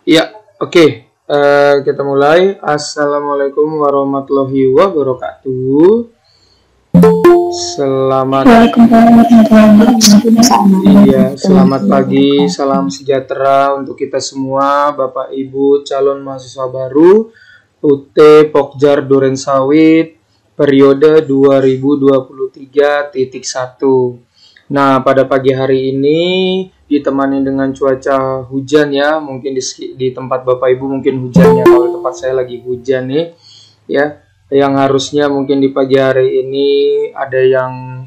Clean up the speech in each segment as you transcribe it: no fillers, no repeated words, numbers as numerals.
Ya, oke. Kita mulai. Assalamualaikum warahmatullahi wabarakatuh. Selamat selamat pagi, salam sejahtera untuk kita semua, Bapak Ibu calon mahasiswa baru UT Pokjar Durensawit periode 2023.1. Nah, pada pagi hari ini ditemani dengan cuaca hujan ya, mungkin di tempat Bapak Ibu mungkin hujan ya, kalau tempat saya lagi hujan nih ya. Yang harusnya mungkin di pagi hari ini ada yang,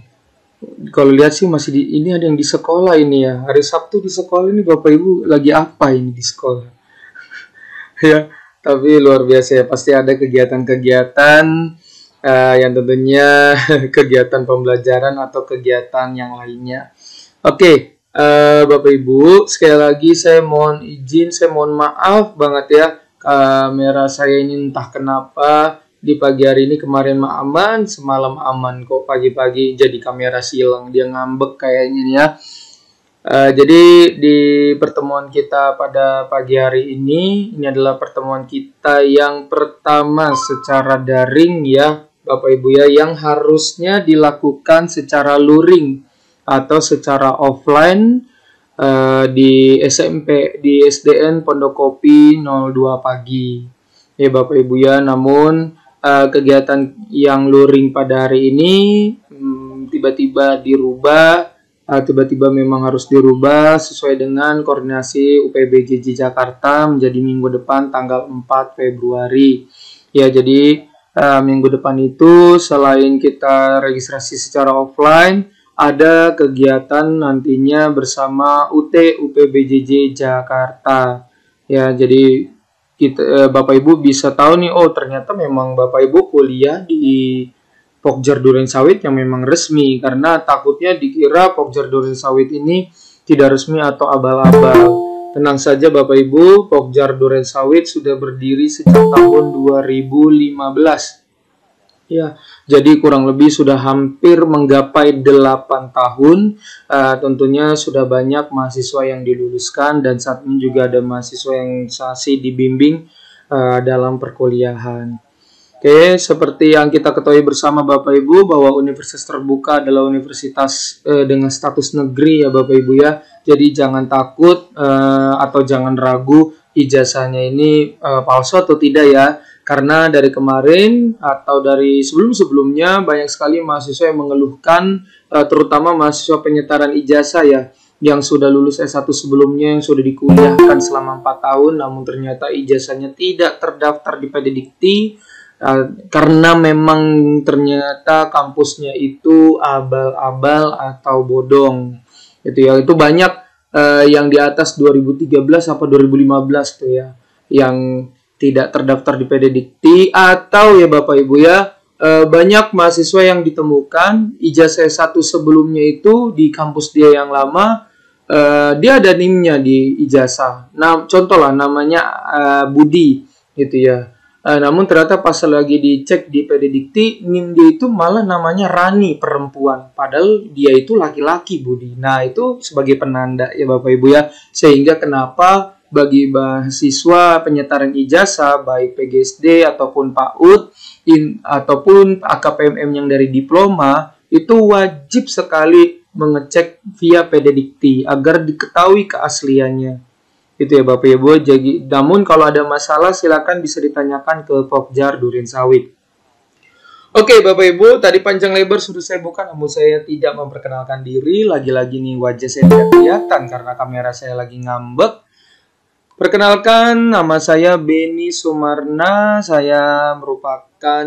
kalau lihat sih masih ini ada yang di sekolah ini ya. Hari Sabtu di sekolah ini Bapak Ibu lagi apa ini di sekolah? Ya, tapi luar biasa ya, pasti ada kegiatan-kegiatan yang tentunya kegiatan pembelajaran atau kegiatan yang lainnya. Oke, Bapak Ibu, sekali lagi saya mohon izin, saya mohon maaf banget ya, kamera saya ini entah kenapa di pagi hari ini kemarin mah aman, semalam aman, kok pagi-pagi jadi kamera silang, dia ngambek kayaknya ya. Jadi di pertemuan kita pada pagi hari ini adalah pertemuan kita yang pertama secara daring ya Bapak Ibu ya, yang harusnya dilakukan secara luring atau secara offline di SMP, di SDN Pondok Kopi 02 pagi ya Bapak Ibu ya. Namun kegiatan yang luring pada hari ini tiba-tiba dirubah. Tiba-tiba memang harus dirubah sesuai dengan koordinasi UPBJJ Jakarta menjadi minggu depan tanggal 4 Februari. Ya, jadi minggu depan itu selain kita registrasi secara offline, ada kegiatan nantinya bersama UPBJJ Jakarta. Ya, jadi kita Bapak Ibu bisa tahu nih, oh ternyata memang Bapak Ibu kuliah di Pokjar Durensawit yang memang resmi, karena takutnya dikira Pokjar Durensawit ini tidak resmi atau abal-abal. Tenang saja Bapak Ibu, Pokjar Durensawit sudah berdiri sejak tahun 2015. Ya, jadi kurang lebih sudah hampir menggapai 8 tahun. Tentunya sudah banyak mahasiswa yang diluluskan dan saat ini juga ada mahasiswa yang masih dibimbing dalam perkuliahan. Oke, seperti yang kita ketahui bersama Bapak Ibu bahwa universitas terbuka adalah universitas dengan status negeri ya Bapak Ibu ya. Jadi jangan takut atau jangan ragu ijazahnya ini palsu atau tidak ya. Karena dari kemarin atau dari sebelum-sebelumnya banyak sekali mahasiswa yang mengeluhkan, terutama mahasiswa penyetaran ijazah ya, yang sudah lulus S1 sebelumnya, yang sudah dikuliahkan selama 4 tahun, namun ternyata ijazahnya tidak terdaftar di PD Dikti. Karena memang ternyata kampusnya itu abal-abal atau bodong itu ya. Itu banyak yang di atas 2013 apa 2015 tuh ya, yang tidak terdaftar di PD Dikti. Atau ya Bapak Ibu ya, banyak mahasiswa yang ditemukan ijazah S1 sebelumnya itu di kampus dia yang lama, dia ada NIM-nya di ijazah. Nah, contoh lah namanya Budi gitu ya. Namun ternyata pas lagi dicek di PD Dikti, NIM dia itu malah namanya Rani, perempuan. Padahal dia itu laki-laki, Budi. Nah, itu sebagai penanda ya Bapak Ibu ya. Sehingga kenapa bagi mahasiswa penyetaran ijazah, baik PGSD ataupun PAUD, ataupun AKPMM yang dari diploma, itu wajib sekali mengecek via PD Dikti agar diketahui keasliannya. Itu ya Bapak Ibu. Jadi, namun kalau ada masalah silakan bisa ditanyakan ke Pokjar Durensawit. Oke Bapak Ibu, tadi panjang lebar sudah saya buka, namun saya tidak memperkenalkan diri. Lagi-lagi nih wajah saya tidak kelihatan karena kamera saya lagi ngambek. Perkenalkan, nama saya Beni Sumarna. Saya merupakan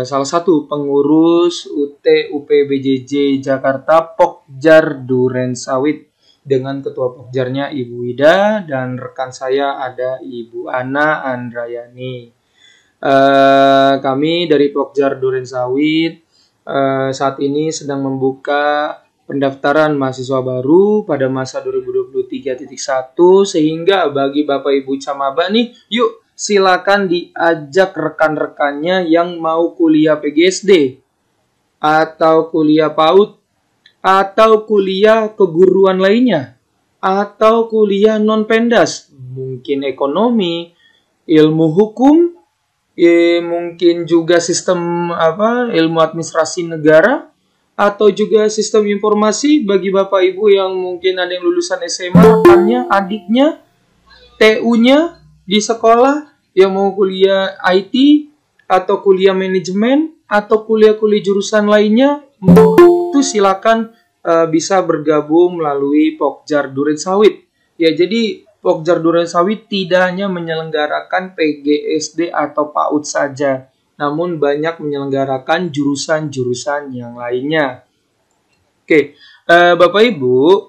salah satu pengurus UT UPBJJ Jakarta Pokjar Durensawit, dengan ketua Pokjarnya Ibu Wida dan rekan saya ada Ibu Ana Andrayani. Kami dari Pokjar Durensawit saat ini sedang membuka pendaftaran mahasiswa baru pada masa 2023.1, sehingga bagi Bapak Ibu Camaba nih, yuk silakan diajak rekan-rekannya yang mau kuliah PGSD atau kuliah PAUD atau kuliah keguruan lainnya, atau kuliah non-pendas, mungkin ekonomi, ilmu hukum, mungkin juga sistem ilmu administrasi negara, atau juga sistem informasi bagi Bapak Ibu yang mungkin ada yang lulusan SMA, rekannya, adiknya, TU-nya di sekolah yang mau kuliah IT atau kuliah manajemen atau kuliah-kuliah jurusan lainnya, itu silakan bisa bergabung melalui Pokjar Durensawit. Ya, jadi Pokjar Durensawit tidak hanya menyelenggarakan PGSD atau PAUD saja, namun banyak menyelenggarakan jurusan-jurusan yang lainnya. Oke, Bapak Ibu,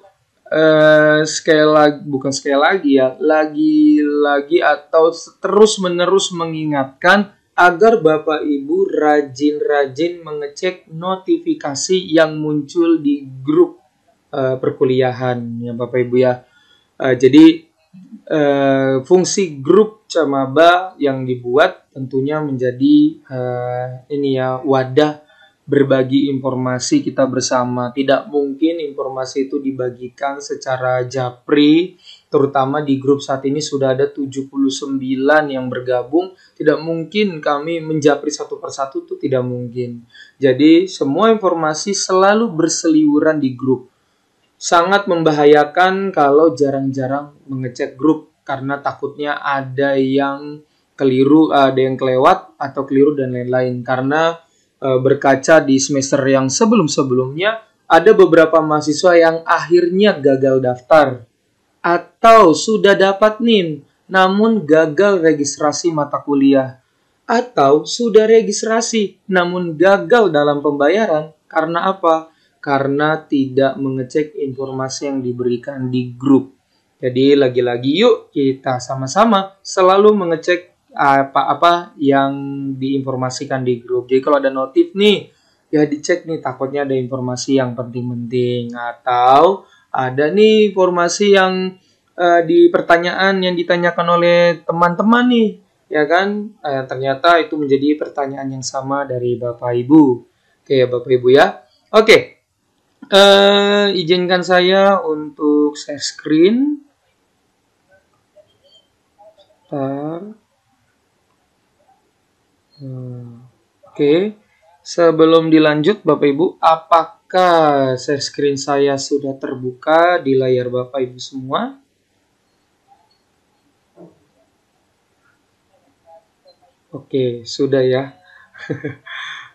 lagi-lagi atau terus-menerus mengingatkan agar Bapak Ibu rajin-rajin mengecek notifikasi yang muncul di grup perkuliahan, ya Bapak Ibu ya. Jadi fungsi grup Camaba yang dibuat tentunya menjadi wadah berbagi informasi kita bersama. Tidak mungkin informasi itu dibagikan secara japri, terutama di grup saat ini sudah ada 79 yang bergabung. Tidak mungkin kami menjapri satu persatu, itu tidak mungkin. Jadi semua informasi selalu berseliweran di grup. Sangat membahayakan kalau jarang-jarang mengecek grup karena takutnya ada yang keliru, ada yang kelewat atau keliru dan lain-lain. Karena berkaca di semester yang sebelum-sebelumnya ada beberapa mahasiswa yang akhirnya gagal daftar atau sudah dapat NIM namun gagal registrasi mata kuliah, atau sudah registrasi namun gagal dalam pembayaran. Karena apa? Karena tidak mengecek informasi yang diberikan di grup. Jadi lagi-lagi yuk kita sama-sama selalu mengecek apa-apa yang diinformasikan di grup. Jadi kalau ada notif nih, ya dicek nih, takutnya ada informasi yang penting-penting atau ada nih informasi yang di pertanyaan yang ditanyakan oleh teman-teman nih, ya kan? Ternyata itu menjadi pertanyaan yang sama dari Bapak Ibu. Oke ya Bapak Ibu ya. Oke. Izinkan saya untuk share screen. Oke. Sebelum dilanjut Bapak Ibu, apakah share screen saya sudah terbuka di layar Bapak Ibu semua? Oke, sudah ya.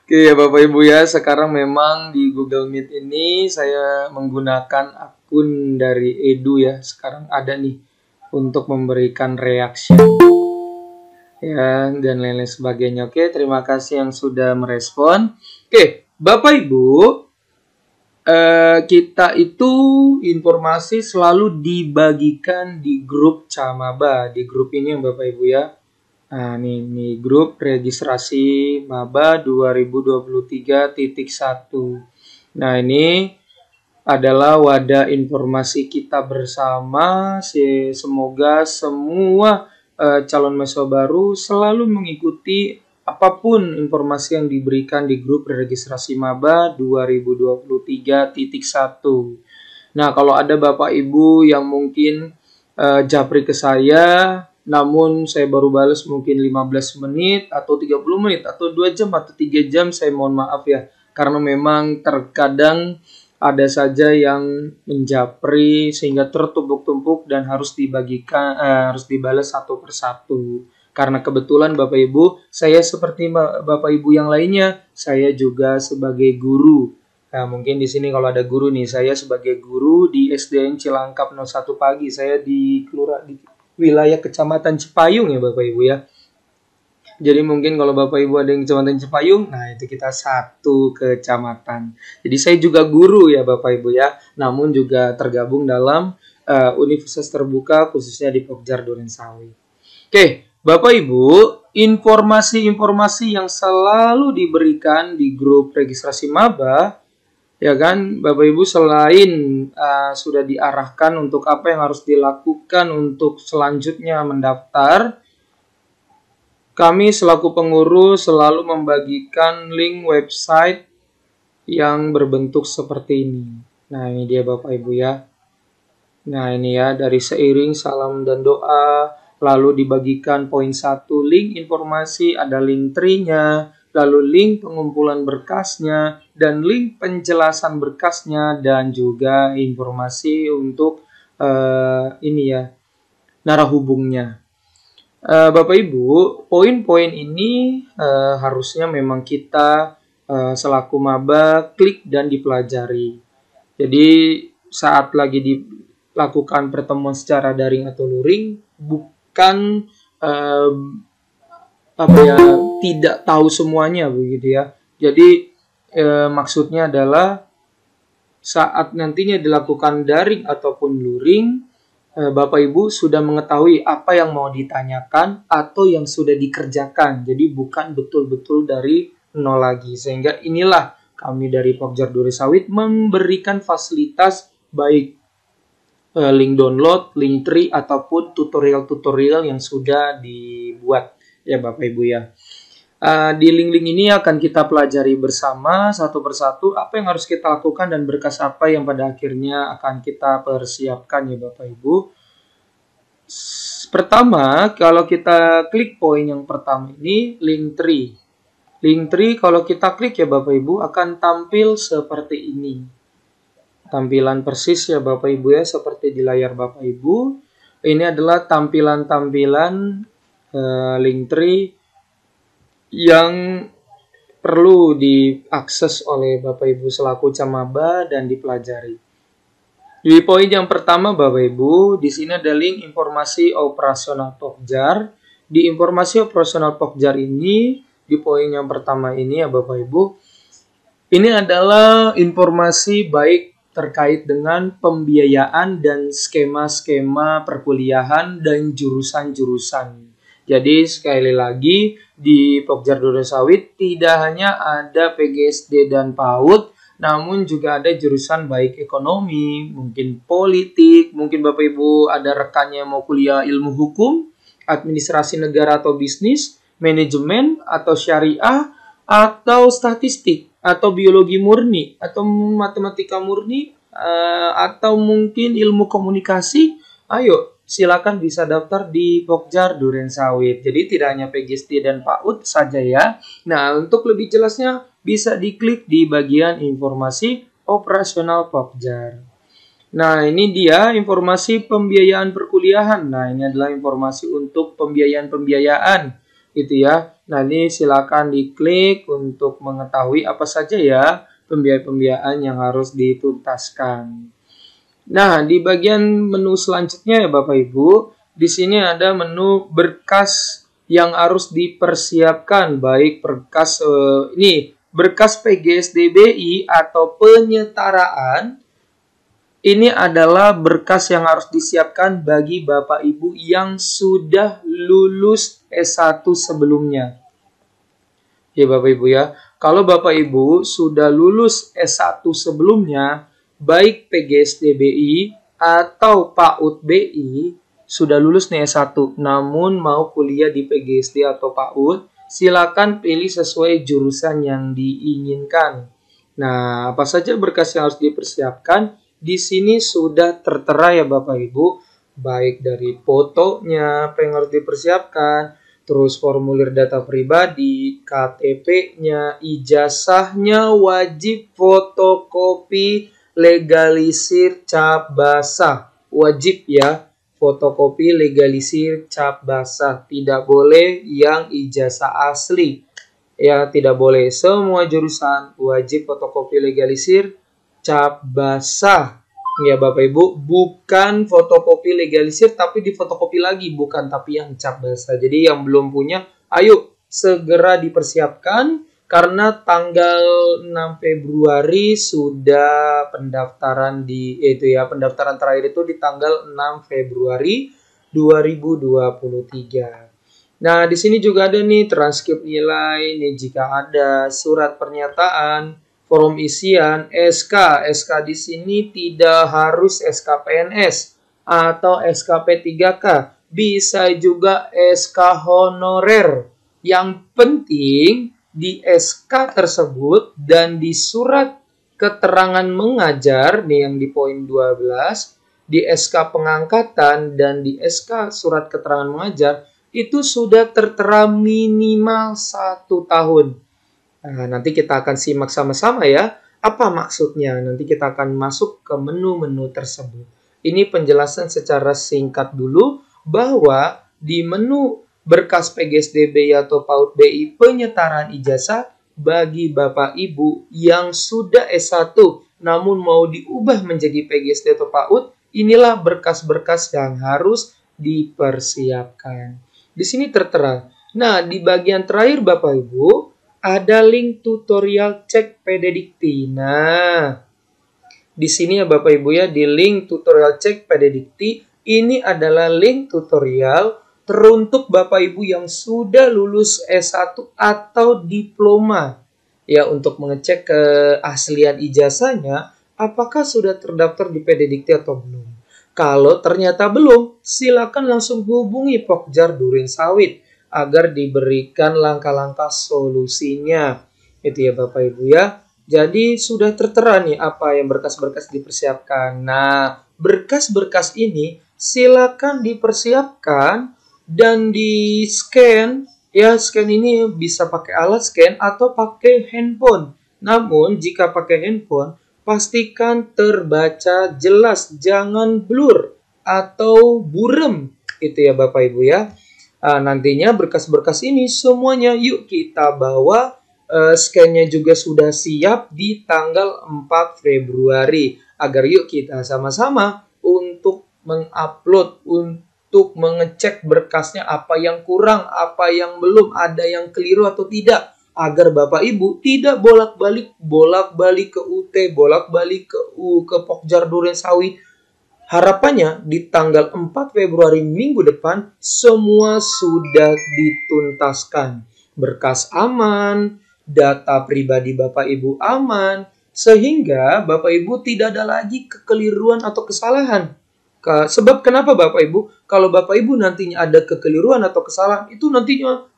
Oke ya Bapak Ibu ya, sekarang memang di Google Meet ini saya menggunakan akun dari Edu ya. Sekarang ada nih untuk memberikan reaksi ya dan lain-lain sebagainya. Oke, terima kasih yang sudah merespon. Oke, Bapak Ibu, kita itu informasi selalu dibagikan di grup Camaba. Di grup ini yang Bapak Ibu ya. Nah, ini grup registrasi maba 2023.1. Nah, ini adalah wadah informasi kita bersama. Semoga semua calon mahasiswa baru selalu mengikuti apapun informasi yang diberikan di grup registrasi maba 2023.1. Nah, kalau ada Bapak Ibu yang mungkin japri ke saya, namun saya baru balas mungkin 15 menit atau 30 menit atau 2 jam atau 3 jam, saya mohon maaf ya. Karena memang terkadang ada saja yang menjapri sehingga tertumpuk-tumpuk dan harus dibagikan, harus dibalas satu persatu. Karena kebetulan Bapak Ibu, saya seperti Bapak Ibu yang lainnya, saya juga sebagai guru. Nah, mungkin di sini kalau ada guru nih, saya sebagai guru di SDN Cilangkap 01 Pagi, saya di wilayah Kecamatan Cipayung ya Bapak Ibu ya. Jadi mungkin kalau Bapak Ibu ada yang Kecamatan Cipayung, nah itu kita satu kecamatan. Jadi saya juga guru ya Bapak Ibu ya, namun juga tergabung dalam universitas terbuka khususnya di Pokjar Durensawit. Oke, Bapak Ibu, informasi-informasi yang selalu diberikan di grup registrasi maba, ya kan Bapak Ibu, selain sudah diarahkan untuk apa yang harus dilakukan untuk selanjutnya mendaftar, kami selaku pengurus selalu membagikan link website yang berbentuk seperti ini. Nah, ini dia Bapak Ibu ya. Nah, ini ya, dari seiring salam dan doa, lalu dibagikan poin 1, link informasi, ada link tree-nya, lalu link pengumpulan berkasnya, dan link penjelasan berkasnya, dan juga informasi untuk ini ya, narah hubungnya. Bapak Ibu, poin-poin ini harusnya memang kita selaku maba klik dan dipelajari. Jadi saat lagi dilakukan pertemuan secara daring atau luring, bukan tidak tahu semuanya begitu ya. Jadi maksudnya adalah saat nantinya dilakukan daring ataupun luring, Bapak Ibu sudah mengetahui apa yang mau ditanyakan atau yang sudah dikerjakan. Jadi bukan betul-betul dari nol lagi. Sehingga inilah kami dari Pokjar Duresawit memberikan fasilitas baik link download, link tree, ataupun tutorial-tutorial yang sudah dibuat ya Bapak Ibu ya. Di link-link ini akan kita pelajari bersama satu persatu apa yang harus kita lakukan dan berkas apa yang pada akhirnya akan kita persiapkan ya Bapak Ibu. Pertama, kalau kita klik poin yang pertama ini, link tree. Link tree kalau kita klik ya Bapak Ibu akan tampil seperti ini. Tampilan persis ya Bapak Ibu ya, seperti di layar Bapak Ibu. Ini adalah tampilan-tampilan link tree yang perlu diakses oleh Bapak Ibu selaku camaba dan dipelajari. Di poin yang pertama Bapak Ibu, di sini ada link informasi operasional Pokjar. Di informasi operasional Pokjar ini, di poin yang pertama ini ya Bapak Ibu, ini adalah informasi baik terkait dengan pembiayaan dan skema-skema perkuliahan dan jurusan-jurusan. Jadi sekali lagi di Pokjar Duresawit tidak hanya ada PGSD dan PAUD, namun juga ada jurusan baik ekonomi, mungkin politik, mungkin Bapak Ibu ada rekannya mau kuliah ilmu hukum, administrasi negara atau bisnis, manajemen atau syariah, atau statistik, atau biologi murni, atau matematika murni, atau mungkin ilmu komunikasi. Ayo, silakan bisa daftar di Pokjar Durensawit. Jadi tidak hanya PGSD dan PAUD saja ya. Nah, untuk lebih jelasnya bisa diklik di bagian informasi operasional Pokjar. Nah, ini dia informasi pembiayaan perkuliahan. Nah, ini adalah informasi untuk pembiayaan-pembiayaan gitu ya. Nah, ini silakan diklik untuk mengetahui apa saja ya pembiayaan-pembiayaan yang harus dituntaskan. Nah, di bagian menu selanjutnya ya Bapak Ibu, di sini ada menu berkas yang harus dipersiapkan, baik berkas berkas PGSDBI atau penyetaraan. Ini adalah berkas yang harus disiapkan bagi Bapak Ibu yang sudah lulus S1 sebelumnya. Ya Bapak Ibu ya, kalau Bapak Ibu sudah lulus S1 sebelumnya, baik PGSD-BI atau PAUD BI sudah lulus nih S1, namun mau kuliah di PGSD atau PAUD, silakan pilih sesuai jurusan yang diinginkan. Nah, apa saja berkas yang harus dipersiapkan? Di sini sudah tertera ya Bapak Ibu, baik dari fotonya, apa yang harus dipersiapkan, terus formulir data pribadi, KTP-nya, ijazahnya wajib fotokopi legalisir cap basah, wajib ya fotokopi legalisir cap basah, tidak boleh yang ijazah asli ya, tidak boleh. Semua jurusan wajib fotokopi legalisir cap basah ya Bapak Ibu, bukan fotokopi legalisir tapi difotokopi lagi, bukan tapi yang cap basah. Jadi yang belum punya, ayo segera dipersiapkan. Karena tanggal 6 Februari sudah pendaftaran pendaftaran terakhir itu di tanggal 6 Februari 2023. Nah, di sini juga ada nih transkrip nilai, nih jika ada surat pernyataan, forum isian, SK. SK di sini tidak harus SK PNS atau SKP 3K, bisa juga SK honorer. Yang penting di SK tersebut dan di surat keterangan mengajar nih yang di poin 12 di SK pengangkatan dan di SK surat keterangan mengajar itu sudah tertera minimal 1 tahun. Nah, nanti kita akan simak sama-sama ya. Apa maksudnya? Nanti kita akan masuk ke menu-menu tersebut. Ini penjelasan secara singkat dulu bahwa di menu berkas PGSDB atau PAUD BI penyetaraan ijazah bagi Bapak Ibu yang sudah S1 namun mau diubah menjadi PGSD atau PAUD, inilah berkas-berkas yang harus dipersiapkan. Di sini tertera. Nah, di bagian terakhir Bapak Ibu ada link tutorial cek PDDikti. Nah, di sini ya Bapak Ibu ya, di link tutorial cek PDDikti, ini adalah link tutorial teruntuk Bapak Ibu yang sudah lulus S1 atau diploma. Ya, untuk mengecek keaslian ijazahnya, apakah sudah terdaftar di PDDikti atau belum. Kalau ternyata belum, silakan langsung hubungi Pokjar Duren Sawit agar diberikan langkah-langkah solusinya. Itu ya Bapak Ibu ya. Jadi sudah tertera nih apa yang berkas-berkas dipersiapkan. Nah, berkas-berkas ini silakan dipersiapkan dan di-scan. Ya, scan ini bisa pakai alat scan atau pakai handphone. Namun, jika pakai handphone, pastikan terbaca jelas, jangan blur atau burem. Itu ya Bapak Ibu ya. Nantinya berkas-berkas ini semuanya yuk kita bawa, scan-nya juga sudah siap di tanggal 4 Februari. Agar yuk kita sama-sama untuk mengupload, untuk mengecek berkasnya apa yang kurang, apa yang belum, ada yang keliru atau tidak. Agar Bapak Ibu tidak bolak-balik ke UT, bolak-balik ke Pokjar Duren Sawit. Harapannya di tanggal 4 Februari minggu depan semua sudah dituntaskan. Berkas aman, data pribadi Bapak Ibu aman, sehingga Bapak Ibu tidak ada lagi kekeliruan atau kesalahan. Sebab kenapa Bapak Ibu? Kalau Bapak Ibu nantinya ada kekeliruan atau kesalahan, itu nantinya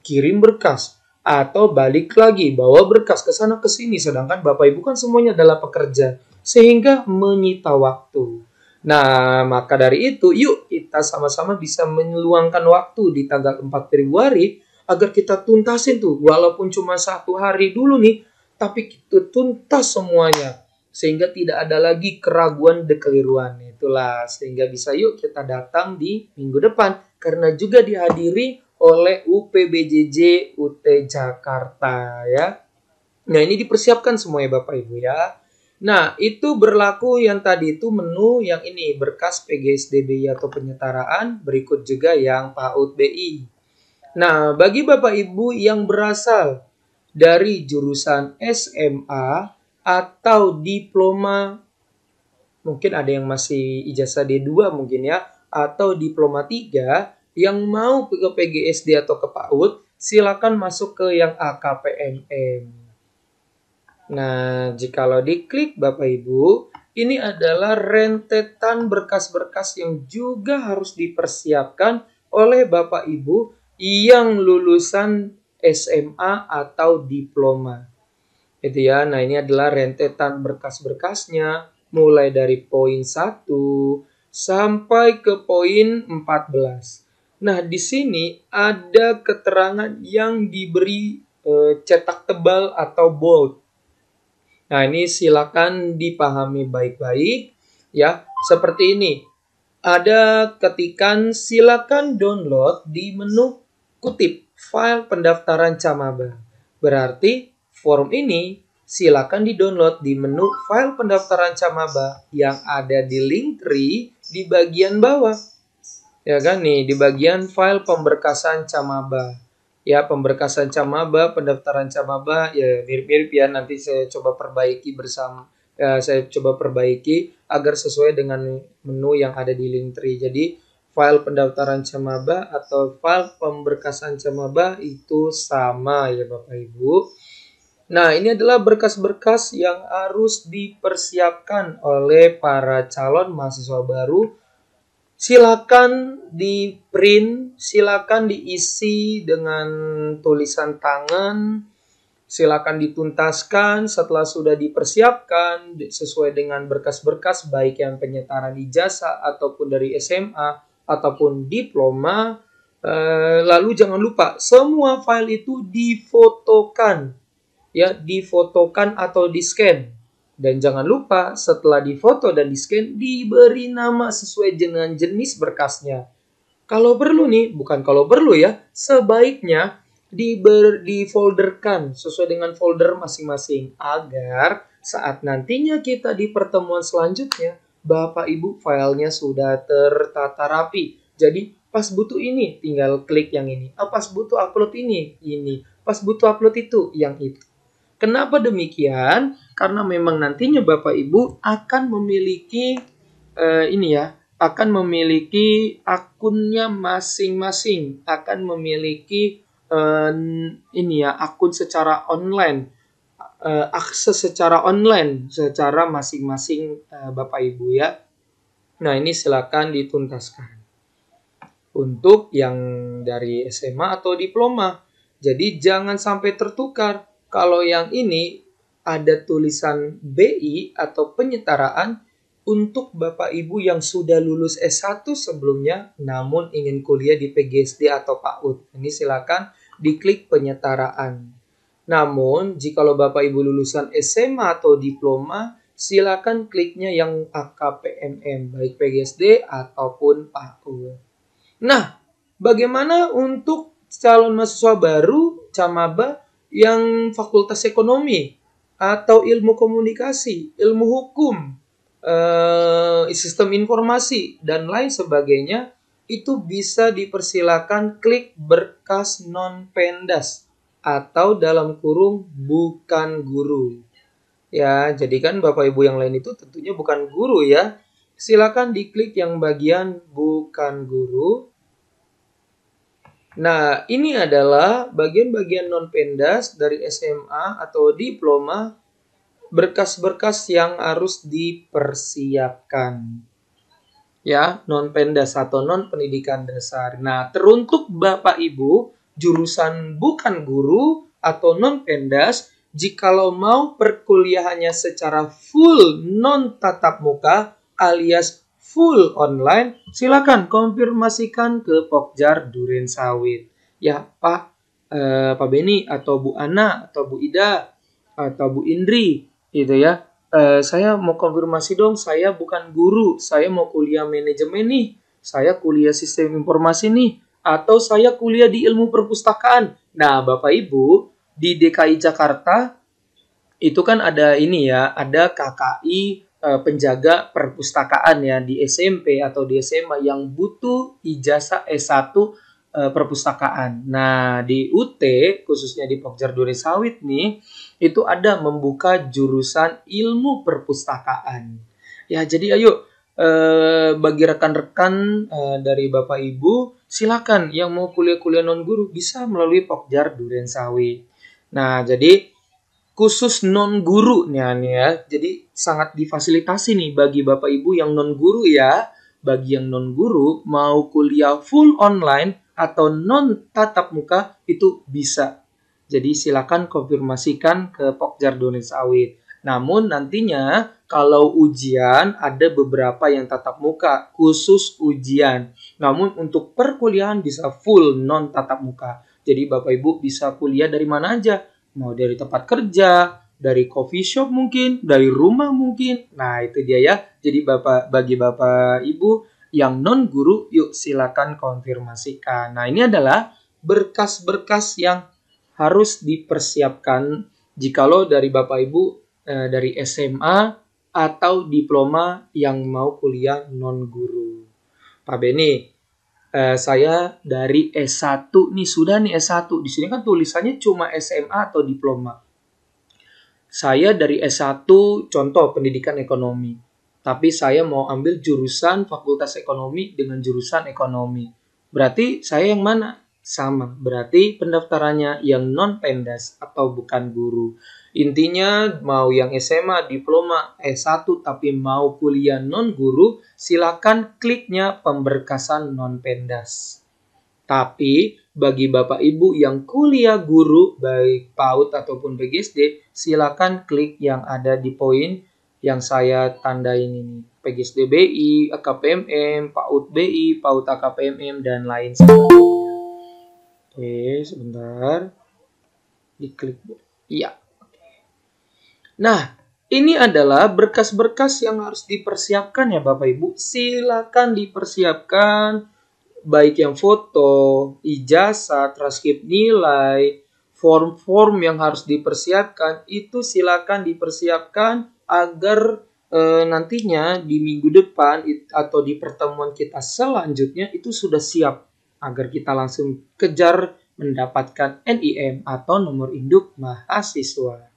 kirim berkas atau balik lagi bawa berkas ke sana ke sini, sedangkan Bapak Ibu kan semuanya adalah pekerja, sehingga menyita waktu. Nah, maka dari itu, yuk kita sama-sama bisa meluangkan waktu di tanggal 4 Februari agar kita tuntasin tuh, walaupun cuma 1 hari dulu nih, tapi kita tuntas semuanya. Sehingga tidak ada lagi keraguan dan kekeliruan. Itulah, sehingga bisa yuk kita datang di minggu depan. Karena juga dihadiri oleh UPBJJ UT Jakarta ya. Nah, ini dipersiapkan semua ya Bapak Ibu ya. Nah, itu berlaku yang tadi itu menu yang ini berkas PGSDB atau penyetaraan, berikut juga yang PAUD BI. Nah, bagi Bapak Ibu yang berasal dari jurusan SMA atau diploma, mungkin ada yang masih ijazah D2 mungkin ya, atau diploma 3 yang mau ke PGSD atau ke PAUD, silakan masuk ke yang AKPMM. Nah, jikalau diklik Bapak Ibu, ini adalah rentetan berkas-berkas yang juga harus dipersiapkan oleh Bapak Ibu yang lulusan SMA atau diploma. Itu ya. Nah, ini adalah rentetan berkas-berkasnya mulai dari poin 1 sampai ke poin 14. Nah, di sini ada keterangan yang diberi cetak tebal atau bold. Nah, ini silakan dipahami baik-baik ya. Seperti ini. Ada ketikan silakan download di menu kutip file pendaftaran Camaba. Berarti form ini silakan di-download di menu file pendaftaran Camaba yang ada di Linktree di bagian bawah. Ya kan nih, di bagian file pemberkasan Camaba. Ya, pemberkasan Camaba, pendaftaran Camaba, ya mirip-mirip ya. Nanti saya coba perbaiki bersama. Saya coba perbaiki agar sesuai dengan menu yang ada di Linktree. Jadi, file pendaftaran Camaba atau file pemberkasan Camaba itu sama ya Bapak Ibu. Nah, ini adalah berkas-berkas yang harus dipersiapkan oleh para calon mahasiswa baru. Silakan di print, silakan diisi dengan tulisan tangan, Silakan dituntaskan setelah sudah dipersiapkan sesuai dengan berkas-berkas baik yang penyetaraan ijazah ataupun dari SMA ataupun diploma. Lalu jangan lupa semua file itu difotokan, ya, difotokan atau di-scan. Dan jangan lupa setelah difoto dan di-scan diberi nama sesuai dengan jenis berkasnya. Kalau perlu nih, bukan kalau perlu ya, sebaiknya difolderkan sesuai dengan folder masing-masing agar saat nantinya kita di pertemuan selanjutnya, Bapak Ibu filenya sudah tertata rapi. Jadi pas butuh ini tinggal klik yang ini. Pas butuh upload ini. Pas butuh upload itu yang itu. Kenapa demikian? Karena memang nantinya Bapak Ibu akan memiliki akan memiliki akunnya masing-masing, akan memiliki akun secara online, akses secara online secara masing-masing Bapak Ibu ya. Nah, ini silakan dituntaskan. Untuk yang dari SMA atau diploma. Jadi jangan sampai tertukar. Kalau yang ini ada tulisan BI atau penyetaraan untuk Bapak Ibu yang sudah lulus S1 sebelumnya namun ingin kuliah di PGSD atau PAUD. Ini silakan diklik penyetaraan. Namun jikalau Bapak Ibu lulusan SMA atau diploma, silakan kliknya yang AKPMM baik PGSD ataupun PAUD. Nah, bagaimana untuk calon mahasiswa baru Camaba yang Fakultas Ekonomi atau Ilmu Komunikasi, Ilmu Hukum, Sistem Informasi, dan lain sebagainya? Itu bisa dipersilakan klik berkas non-pendas atau dalam kurung bukan guru. Ya, jadi kan Bapak Ibu yang lain itu tentunya bukan guru ya. Silakan diklik yang bagian bukan guru. Nah, ini adalah bagian-bagian non-pendas dari SMA atau diploma, berkas-berkas yang harus dipersiapkan. Ya, non-pendas atau non-pendidikan dasar. Nah, teruntuk Bapak Ibu, jurusan bukan guru atau non-pendas, jikalau mau perkuliahannya secara full non-tatap muka alias full online, silakan konfirmasikan ke Pokjar Durensawit. Ya, Pak Beni atau Bu Ana atau Bu Ida atau Bu Indri, gitu ya. Saya mau konfirmasi dong, saya bukan guru, saya mau kuliah manajemen nih, saya kuliah sistem informasi nih, atau saya kuliah di ilmu perpustakaan. Nah, Bapak Ibu, di DKI Jakarta itu kan ada ini ya, ada KKI penjaga perpustakaan ya di SMP atau di SMA yang butuh ijazah S1 perpustakaan. Nah, di UT khususnya di Pokjar Durensawit nih itu ada membuka jurusan ilmu perpustakaan. Ya, jadi ayo bagi rekan-rekan dari Bapak Ibu, silakan yang mau kuliah-kuliah non guru bisa melalui Pokjar Durensawit. Nah, jadi khusus non guru nih ya. Jadi sangat difasilitasi nih bagi Bapak Ibu yang non guru ya. Bagi yang non guru mau kuliah full online atau non tatap muka itu bisa. Jadi silakan konfirmasikan ke Pokjar Durensawit. Namun nantinya kalau ujian ada beberapa yang tatap muka khusus ujian. Namun untuk perkuliahan bisa full non tatap muka. Jadi Bapak Ibu bisa kuliah dari mana aja. Mau dari tempat kerja, dari coffee shop mungkin, dari rumah mungkin. Nah, itu dia ya. Jadi bagi Bapak Ibu yang non guru, yuk silakan konfirmasikan. Nah, ini adalah berkas-berkas yang harus dipersiapkan jikalau dari Bapak Ibu dari SMA atau diploma yang mau kuliah non guru. Pak Beni, saya dari S1 nih, sudah nih S1. Di sini kan tulisannya cuma SMA atau diploma. Saya dari S1 contoh pendidikan ekonomi. Tapi saya mau ambil jurusan Fakultas Ekonomi dengan jurusan ekonomi. Berarti saya yang mana? Sama. Berarti pendaftarannya yang non-pendas atau bukan guru. Intinya mau yang SMA, diploma, S1 tapi mau kuliah non-guru, silakan kliknya pemberkasan non-pendas. Tapi bagi Bapak Ibu yang kuliah guru baik PAUD ataupun PGSD, silakan klik yang ada di poin yang saya tandain ini. PGSD BI, AKPMM, PAUD BI, PAUD AKPMM, dan lain sebagainya. Oke, sebentar. Diklik. Iya. Nah, ini adalah berkas-berkas yang harus dipersiapkan ya Bapak Ibu. Silakan dipersiapkan baik yang foto, ijazah, transkrip nilai, form-form yang harus dipersiapkan, itu silakan dipersiapkan agar nantinya di minggu depan atau di pertemuan kita selanjutnya itu sudah siap agar kita langsung kejar mendapatkan NIM atau nomor induk mahasiswa.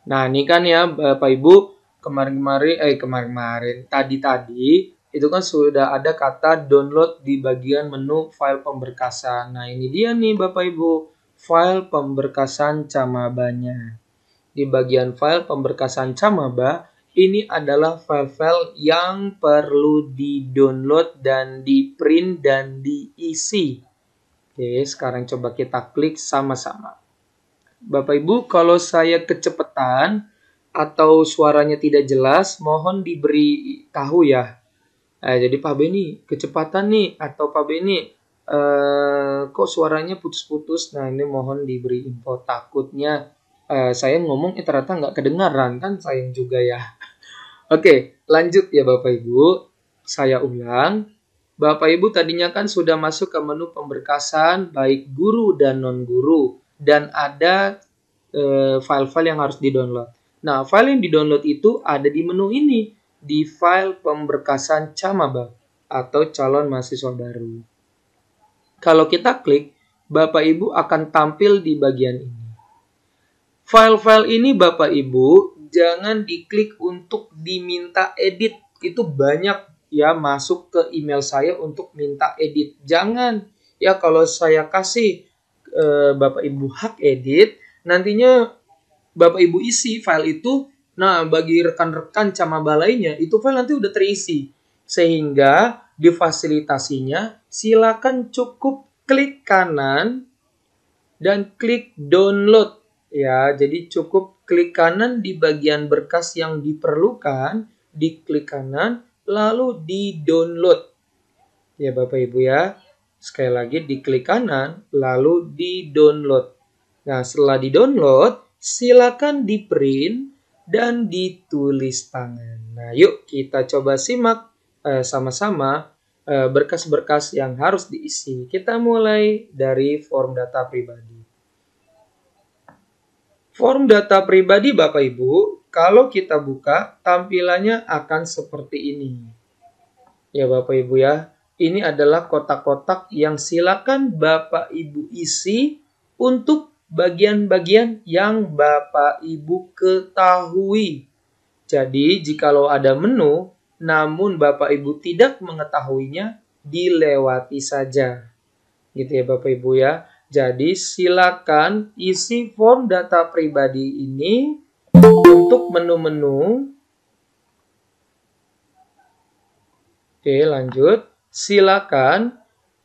Nah, ini kan ya Bapak Ibu, kemarin-kemarin, tadi itu kan sudah ada kata download di bagian menu file pemberkasan. Nah, ini dia nih Bapak Ibu, file pemberkasan Camabanya. Di bagian file pemberkasan Camaba, ini adalah file-file yang perlu di-download dan di-print dan diisi. Oke, sekarang coba kita klik sama-sama. Bapak Ibu, kalau saya kecepatan atau suaranya tidak jelas, mohon diberi tahu ya. Jadi Pak Beni kecepatan nih, atau Pak Beni kok suaranya putus-putus. Nah, ini mohon diberi info, takutnya saya ngomong ternyata nggak kedengaran, kan sayang juga ya. Oke, lanjut ya Bapak Ibu. Saya ulang. Bapak Ibu tadinya kan sudah masuk ke menu pemberkasan baik guru dan non-guru, dan ada file-file yang harus di-download. Nah, file yang di-download itu ada di menu ini, di file pemberkasan Camaba atau calon mahasiswa baru. Kalau kita klik, Bapak Ibu akan tampil di bagian ini. File-file ini Bapak Ibu jangan diklik untuk diminta edit. Itu banyak ya masuk ke email saya untuk minta edit. Jangan ya, kalau saya kasih Bapak Ibu hak edit, nantinya Bapak Ibu isi file itu, nah bagi rekan-rekan Camaba lainnya itu file nanti udah terisi. Sehingga difasilitasinya silakan cukup klik kanan dan klik download ya. Jadi cukup klik kanan di bagian berkas yang diperlukan, diklik kanan lalu di-download. Ya Bapak Ibu ya. Sekali lagi diklik kanan lalu di-download. Nah, setelah di-download, silakan di-print dan ditulis tangan. Nah, yuk kita coba simak sama-sama berkas-berkas yang harus diisi. Kita mulai dari form data pribadi. Form data pribadi Bapak Ibu, kalau kita buka, tampilannya akan seperti ini. Ya Bapak Ibu ya, ini adalah kotak-kotak yang silakan Bapak Ibu isi untuk bagian-bagian yang Bapak Ibu ketahui. Jadi, jikalau ada menu, namun Bapak Ibu tidak mengetahuinya, dilewati saja. Gitu ya Bapak Ibu ya. Jadi, silakan isi form data pribadi ini untuk menu-menu. Oke, lanjut. Silakan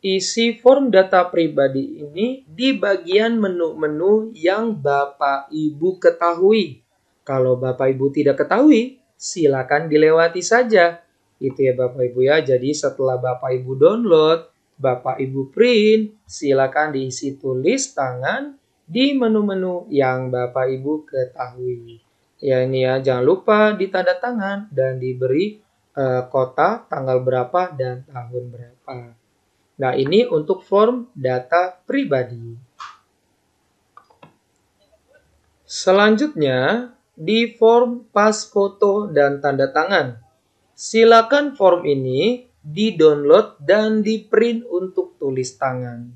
isi form data pribadi ini di bagian menu-menu yang Bapak Ibu ketahui. Kalau Bapak Ibu tidak ketahui, silakan dilewati saja. Itu ya Bapak Ibu ya. Jadi setelah Bapak Ibu download, Bapak Ibu print, silakan diisi tulis tangan di menu-menu yang Bapak Ibu ketahui. Ya ini ya, jangan lupa ditanda tangan dan diberi kota, tanggal berapa, dan tahun berapa. Nah, ini untuk form data pribadi. Selanjutnya, di form pas foto dan tanda tangan. Silakan form ini di-download dan di-print untuk tulis tangan.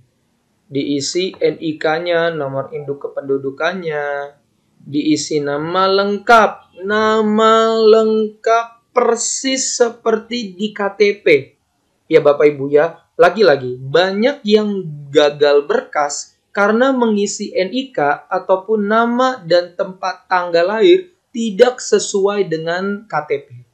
Diisi NIK-nya, nomor induk kependudukannya, diisi nama lengkap persis seperti di KTP. Ya Bapak Ibu ya, lagi-lagi banyak yang gagal berkas karena mengisi NIK ataupun nama dan tempat tanggal lahir tidak sesuai dengan KTP.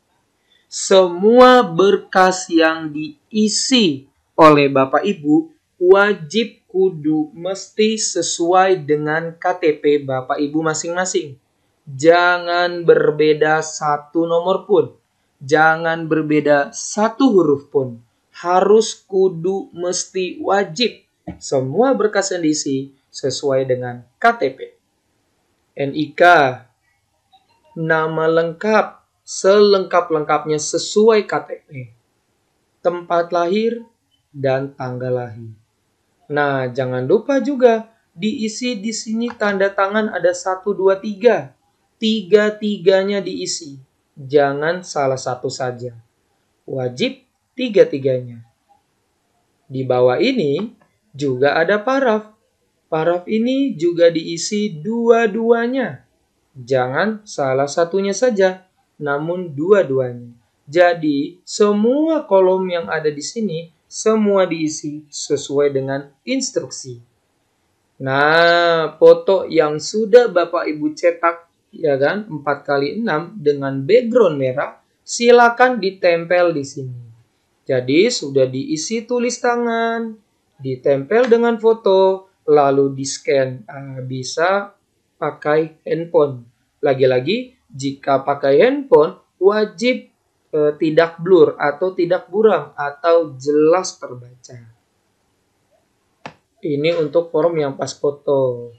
Semua berkas yang diisi oleh Bapak Ibu wajib kudu mesti sesuai dengan KTP Bapak Ibu masing-masing. Jangan berbeda satu nomor pun. Jangan berbeda satu huruf pun. Harus kudu mesti wajib. Semua berkas yang diisi sesuai dengan KTP. NIK, nama lengkap, selengkap-lengkapnya sesuai KTP. Tempat lahir dan tanggal lahir. Nah, jangan lupa juga diisi di sini tanda tangan ada 1, 2, 3. Tiga-tiganya diisi. Jangan salah satu saja. Wajib tiga-tiganya. Di bawah ini juga ada paraf. Paraf ini juga diisi dua-duanya. Jangan salah satunya saja, namun dua-duanya. Jadi, semua kolom yang ada di sini, semua diisi sesuai dengan instruksi. Nah, foto yang sudah Bapak Ibu cetak, ya kan, 4x6 dengan background merah, silakan ditempel di sini. Jadi, sudah diisi tulis tangan, ditempel dengan foto, lalu di-scan. Bisa pakai handphone. Lagi-lagi, jika pakai handphone, wajib tidak blur atau tidak buram atau jelas terbaca. Ini untuk form yang pas foto.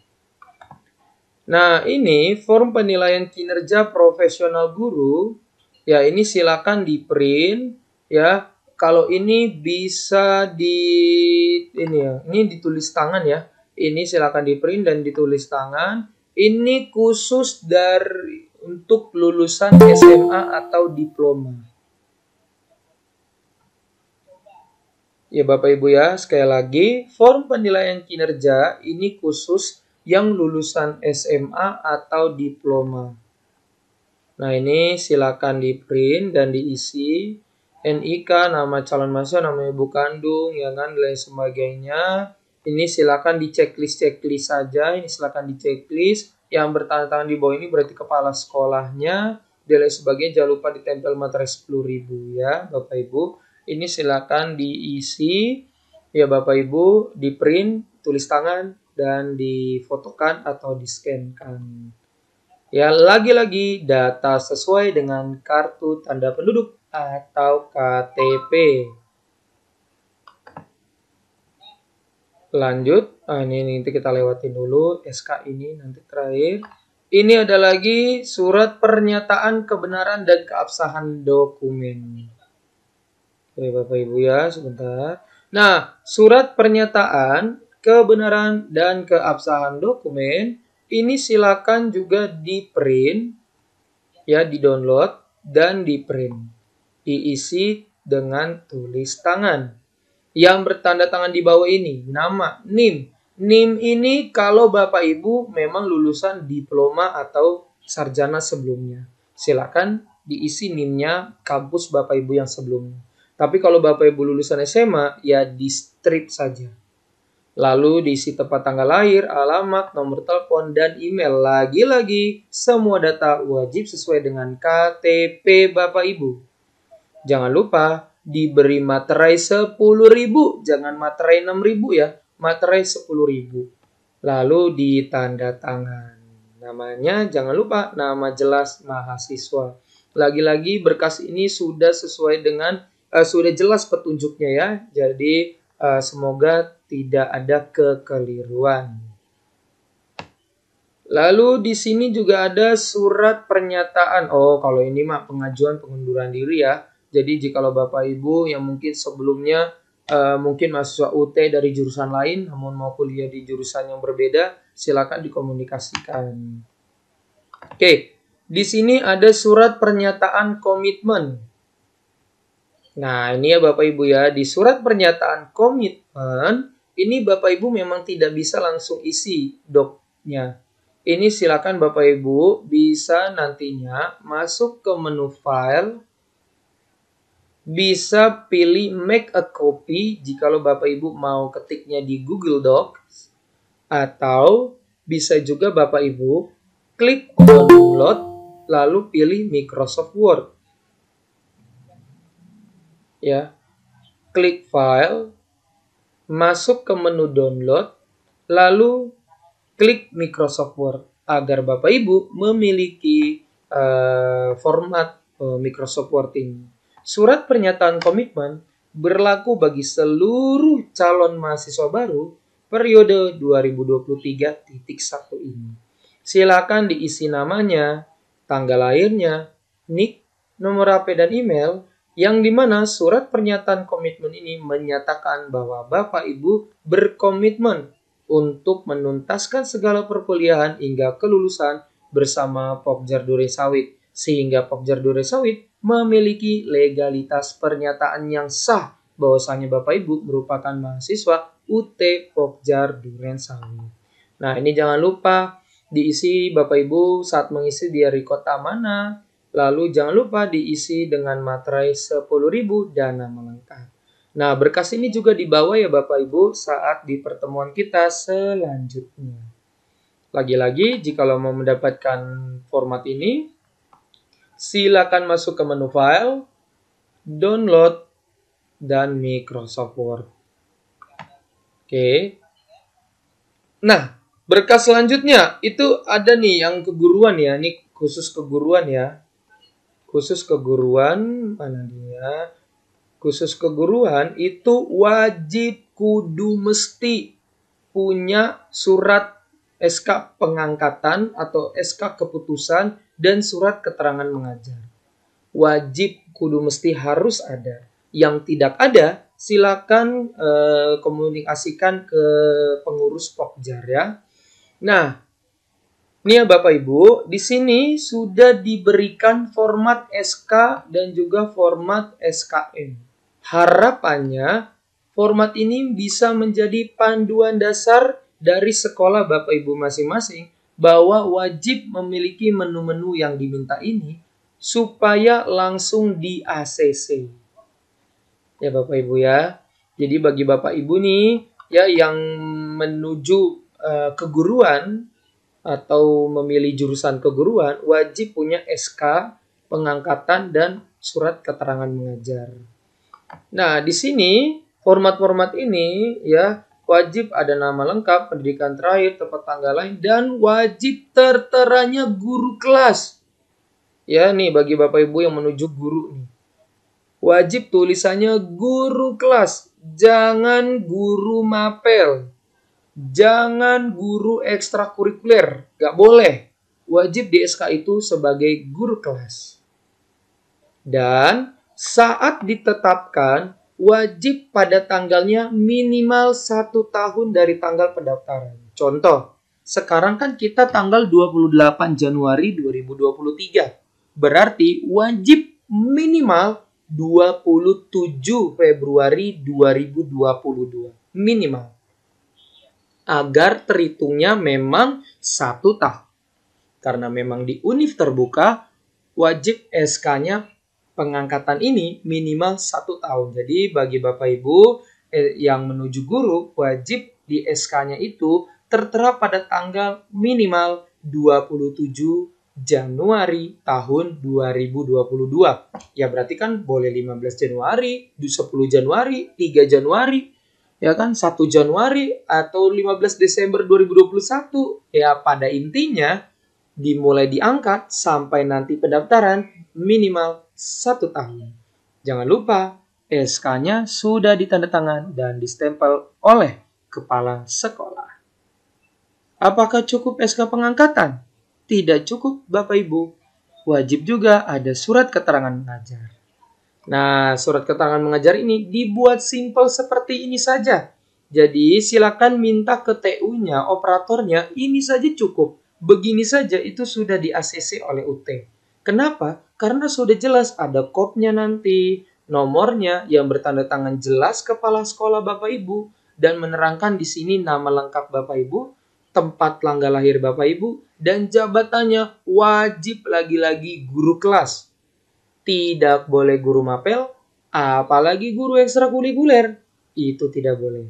Nah, ini form penilaian kinerja profesional guru. Ya, ini silakan di print. Ya, kalau ini bisa ini ditulis tangan ya. Ini silakan di print dan ditulis tangan. Ini khusus untuk lulusan SMA atau diploma. Ya Bapak Ibu ya, sekali lagi, form penilaian kinerja ini khusus yang lulusan SMA atau diploma. Nah ini silakan di print dan diisi. NIK, nama calon mahasiswa, nama ibu kandung, ya kan, dan lain sebagainya. Ini silakan di checklist saja. Ini silakan di checklist. Yang bertanda tangan di bawah ini berarti kepala sekolahnya. Dan lain sebagainya, jangan lupa ditempel materai 10.000 ya Bapak Ibu. Ini silakan diisi ya Bapak Ibu, di print, tulis tangan, dan difotokan atau di-scan-kan. Ya, lagi-lagi data sesuai dengan kartu tanda penduduk atau KTP. Lanjut, ini nanti kita lewatin dulu SK ini nanti terakhir. Ini ada lagi surat pernyataan kebenaran dan keabsahan dokumen. Oke Bapak Ibu ya, sebentar. Nah, surat pernyataan kebenaran dan keabsahan dokumen ini silakan juga di print, ya di download dan di print. Diisi dengan tulis tangan. Yang bertanda tangan di bawah ini, nama, NIM. NIM ini kalau Bapak Ibu memang lulusan diploma atau sarjana sebelumnya. Silakan diisi NIM-nya kampus Bapak Ibu yang sebelumnya. Tapi kalau Bapak Ibu lulusan SMA, ya di strip saja. Lalu diisi tempat tanggal lahir, alamat, nomor telepon, dan email. Lagi-lagi, semua data wajib sesuai dengan KTP Bapak Ibu. Jangan lupa, diberi materai 10.000. Jangan materai 6.000 ya. Materai 10.000. Lalu ditanda tangan. Namanya, jangan lupa, nama jelas mahasiswa. Lagi-lagi, berkas ini sudah sesuai dengan sudah jelas petunjuknya ya. Jadi semoga tidak ada kekeliruan. Lalu di sini juga ada surat pernyataan. Oh, kalau ini mah pengajuan pengunduran diri ya. Jadi jikalau Bapak Ibu yang mungkin sebelumnya mungkin mahasiswa UT dari jurusan lain namun mau kuliah di jurusan yang berbeda, silakan dikomunikasikan. Oke, di sini ada surat pernyataan komitmen. Nah, ini ya Bapak Ibu ya, di surat pernyataan komitmen, ini Bapak Ibu memang tidak bisa langsung isi doknya. Ini silakan Bapak Ibu bisa nantinya masuk ke menu file, bisa pilih make a copy jikalau Bapak Ibu mau ketiknya di Google Docs, atau bisa juga Bapak Ibu klik download, lalu pilih Microsoft Word. Ya, klik file, masuk ke menu download, lalu klik Microsoft Word agar Bapak Ibu memiliki format Microsoft Word ini. Surat pernyataan komitmen berlaku bagi seluruh calon mahasiswa baru periode 2023.1 ini. Silakan diisi namanya, tanggal lahirnya, NIK, nomor HP dan email, yang dimana surat pernyataan komitmen ini menyatakan bahwa Bapak Ibu berkomitmen untuk menuntaskan segala perkuliahan hingga kelulusan bersama Pokja Durensawit, sehingga Pokja Durensawit memiliki legalitas pernyataan yang sah bahwasanya Bapak Ibu merupakan mahasiswa UT Pokja Durensawit. Nah, ini jangan lupa diisi Bapak Ibu saat mengisi dari kota mana. Lalu jangan lupa diisi dengan materai 10.000 dan nama lengkap. Nah, berkas ini juga dibawa ya Bapak Ibu saat di pertemuan kita selanjutnya. Lagi-lagi, jika mau mendapatkan format ini, silakan masuk ke menu file, download, dan Microsoft Word. Oke. Nah, berkas selanjutnya itu ada nih yang keguruan ya. Ini khusus keguruan ya. Khusus keguruan, mana dia? Khusus keguruan itu wajib kudu mesti punya surat SK pengangkatan atau SK keputusan dan surat keterangan mengajar. Wajib kudu mesti harus ada. Yang tidak ada, silakan komunikasikan ke pengurus Pokjar ya. Nah, ini ya Bapak Ibu, di sini sudah diberikan format SK dan juga format SKM. Harapannya, format ini bisa menjadi panduan dasar dari sekolah Bapak Ibu masing-masing bahwa wajib memiliki menu-menu yang diminta ini supaya langsung di ACC. Ya Bapak Ibu ya. Jadi bagi Bapak Ibu nih ya yang menuju keguruan atau memilih jurusan keguruan, wajib punya SK pengangkatan dan surat keterangan mengajar. Nah, di sini format-format ini ya wajib ada nama lengkap, pendidikan terakhir, tepat tanggal lahir, dan wajib terteranya guru kelas. Ya, nih bagi Bapak Ibu yang menuju guru nih. Wajib tulisannya guru kelas, jangan guru mapel. Jangan guru ekstrakurikuler, gak boleh. Wajib di SK itu sebagai guru kelas. Dan saat ditetapkan, wajib pada tanggalnya minimal 1 tahun dari tanggal pendaftaran. Contoh, sekarang kan kita tanggal 28 Januari 2023. Berarti wajib minimal 27 Februari 2022. Minimal. Agar terhitungnya memang 1 tahun. Karena memang di univ terbuka, wajib SK-nya pengangkatan ini minimal 1 tahun. Jadi bagi Bapak Ibu yang menuju guru, wajib di SK-nya itu tertera pada tanggal minimal 27 Januari tahun 2022. Ya berarti kan boleh 15 Januari, 10 Januari, 3 Januari, ya kan 1 Januari atau 15 Desember 2021. Ya pada intinya dimulai diangkat sampai nanti pendaftaran minimal 1 tahun. Jangan lupa SK-nya sudah ditandatangan dan distempel oleh kepala sekolah. Apakah cukup SK pengangkatan? Tidak cukup Bapak Ibu. Wajib juga ada surat keterangan mengajar. Nah, surat keterangan mengajar ini dibuat simpel seperti ini saja. Jadi, silakan minta ke TU-nya, operatornya, ini saja cukup. Begini saja itu sudah di ACC oleh UT. Kenapa? Karena sudah jelas ada kopnya nanti, nomornya yang bertanda tangan jelas kepala sekolah Bapak Ibu, dan menerangkan di sini nama lengkap Bapak Ibu, tempat tanggal lahir Bapak Ibu, dan jabatannya wajib lagi-lagi guru kelas. Tidak boleh guru mapel, apalagi guru ekstrakurikuler. Itu tidak boleh.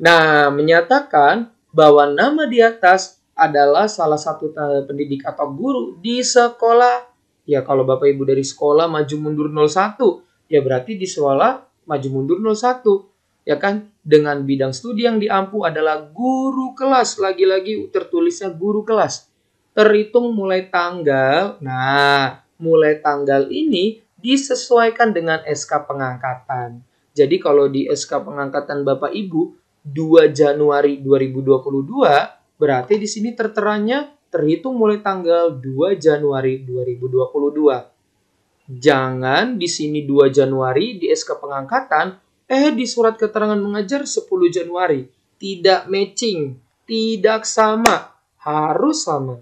Nah, menyatakan bahwa nama di atas adalah salah satu pendidik atau guru di sekolah. Ya, kalau Bapak Ibu dari sekolah maju mundur 01, ya berarti di sekolah maju mundur 01. Ya kan? Dengan bidang studi yang diampu adalah guru kelas. Lagi-lagi tertulisnya guru kelas. Terhitung mulai tanggal. Nah, mulai tanggal ini disesuaikan dengan SK pengangkatan. Jadi kalau di SK pengangkatan Bapak Ibu 2 Januari 2022, berarti di sini terteranya terhitung mulai tanggal 2 Januari 2022. Jangan di sini 2 Januari di SK pengangkatan, di surat keterangan mengajar 10 Januari. Tidak matching, tidak sama, harus sama.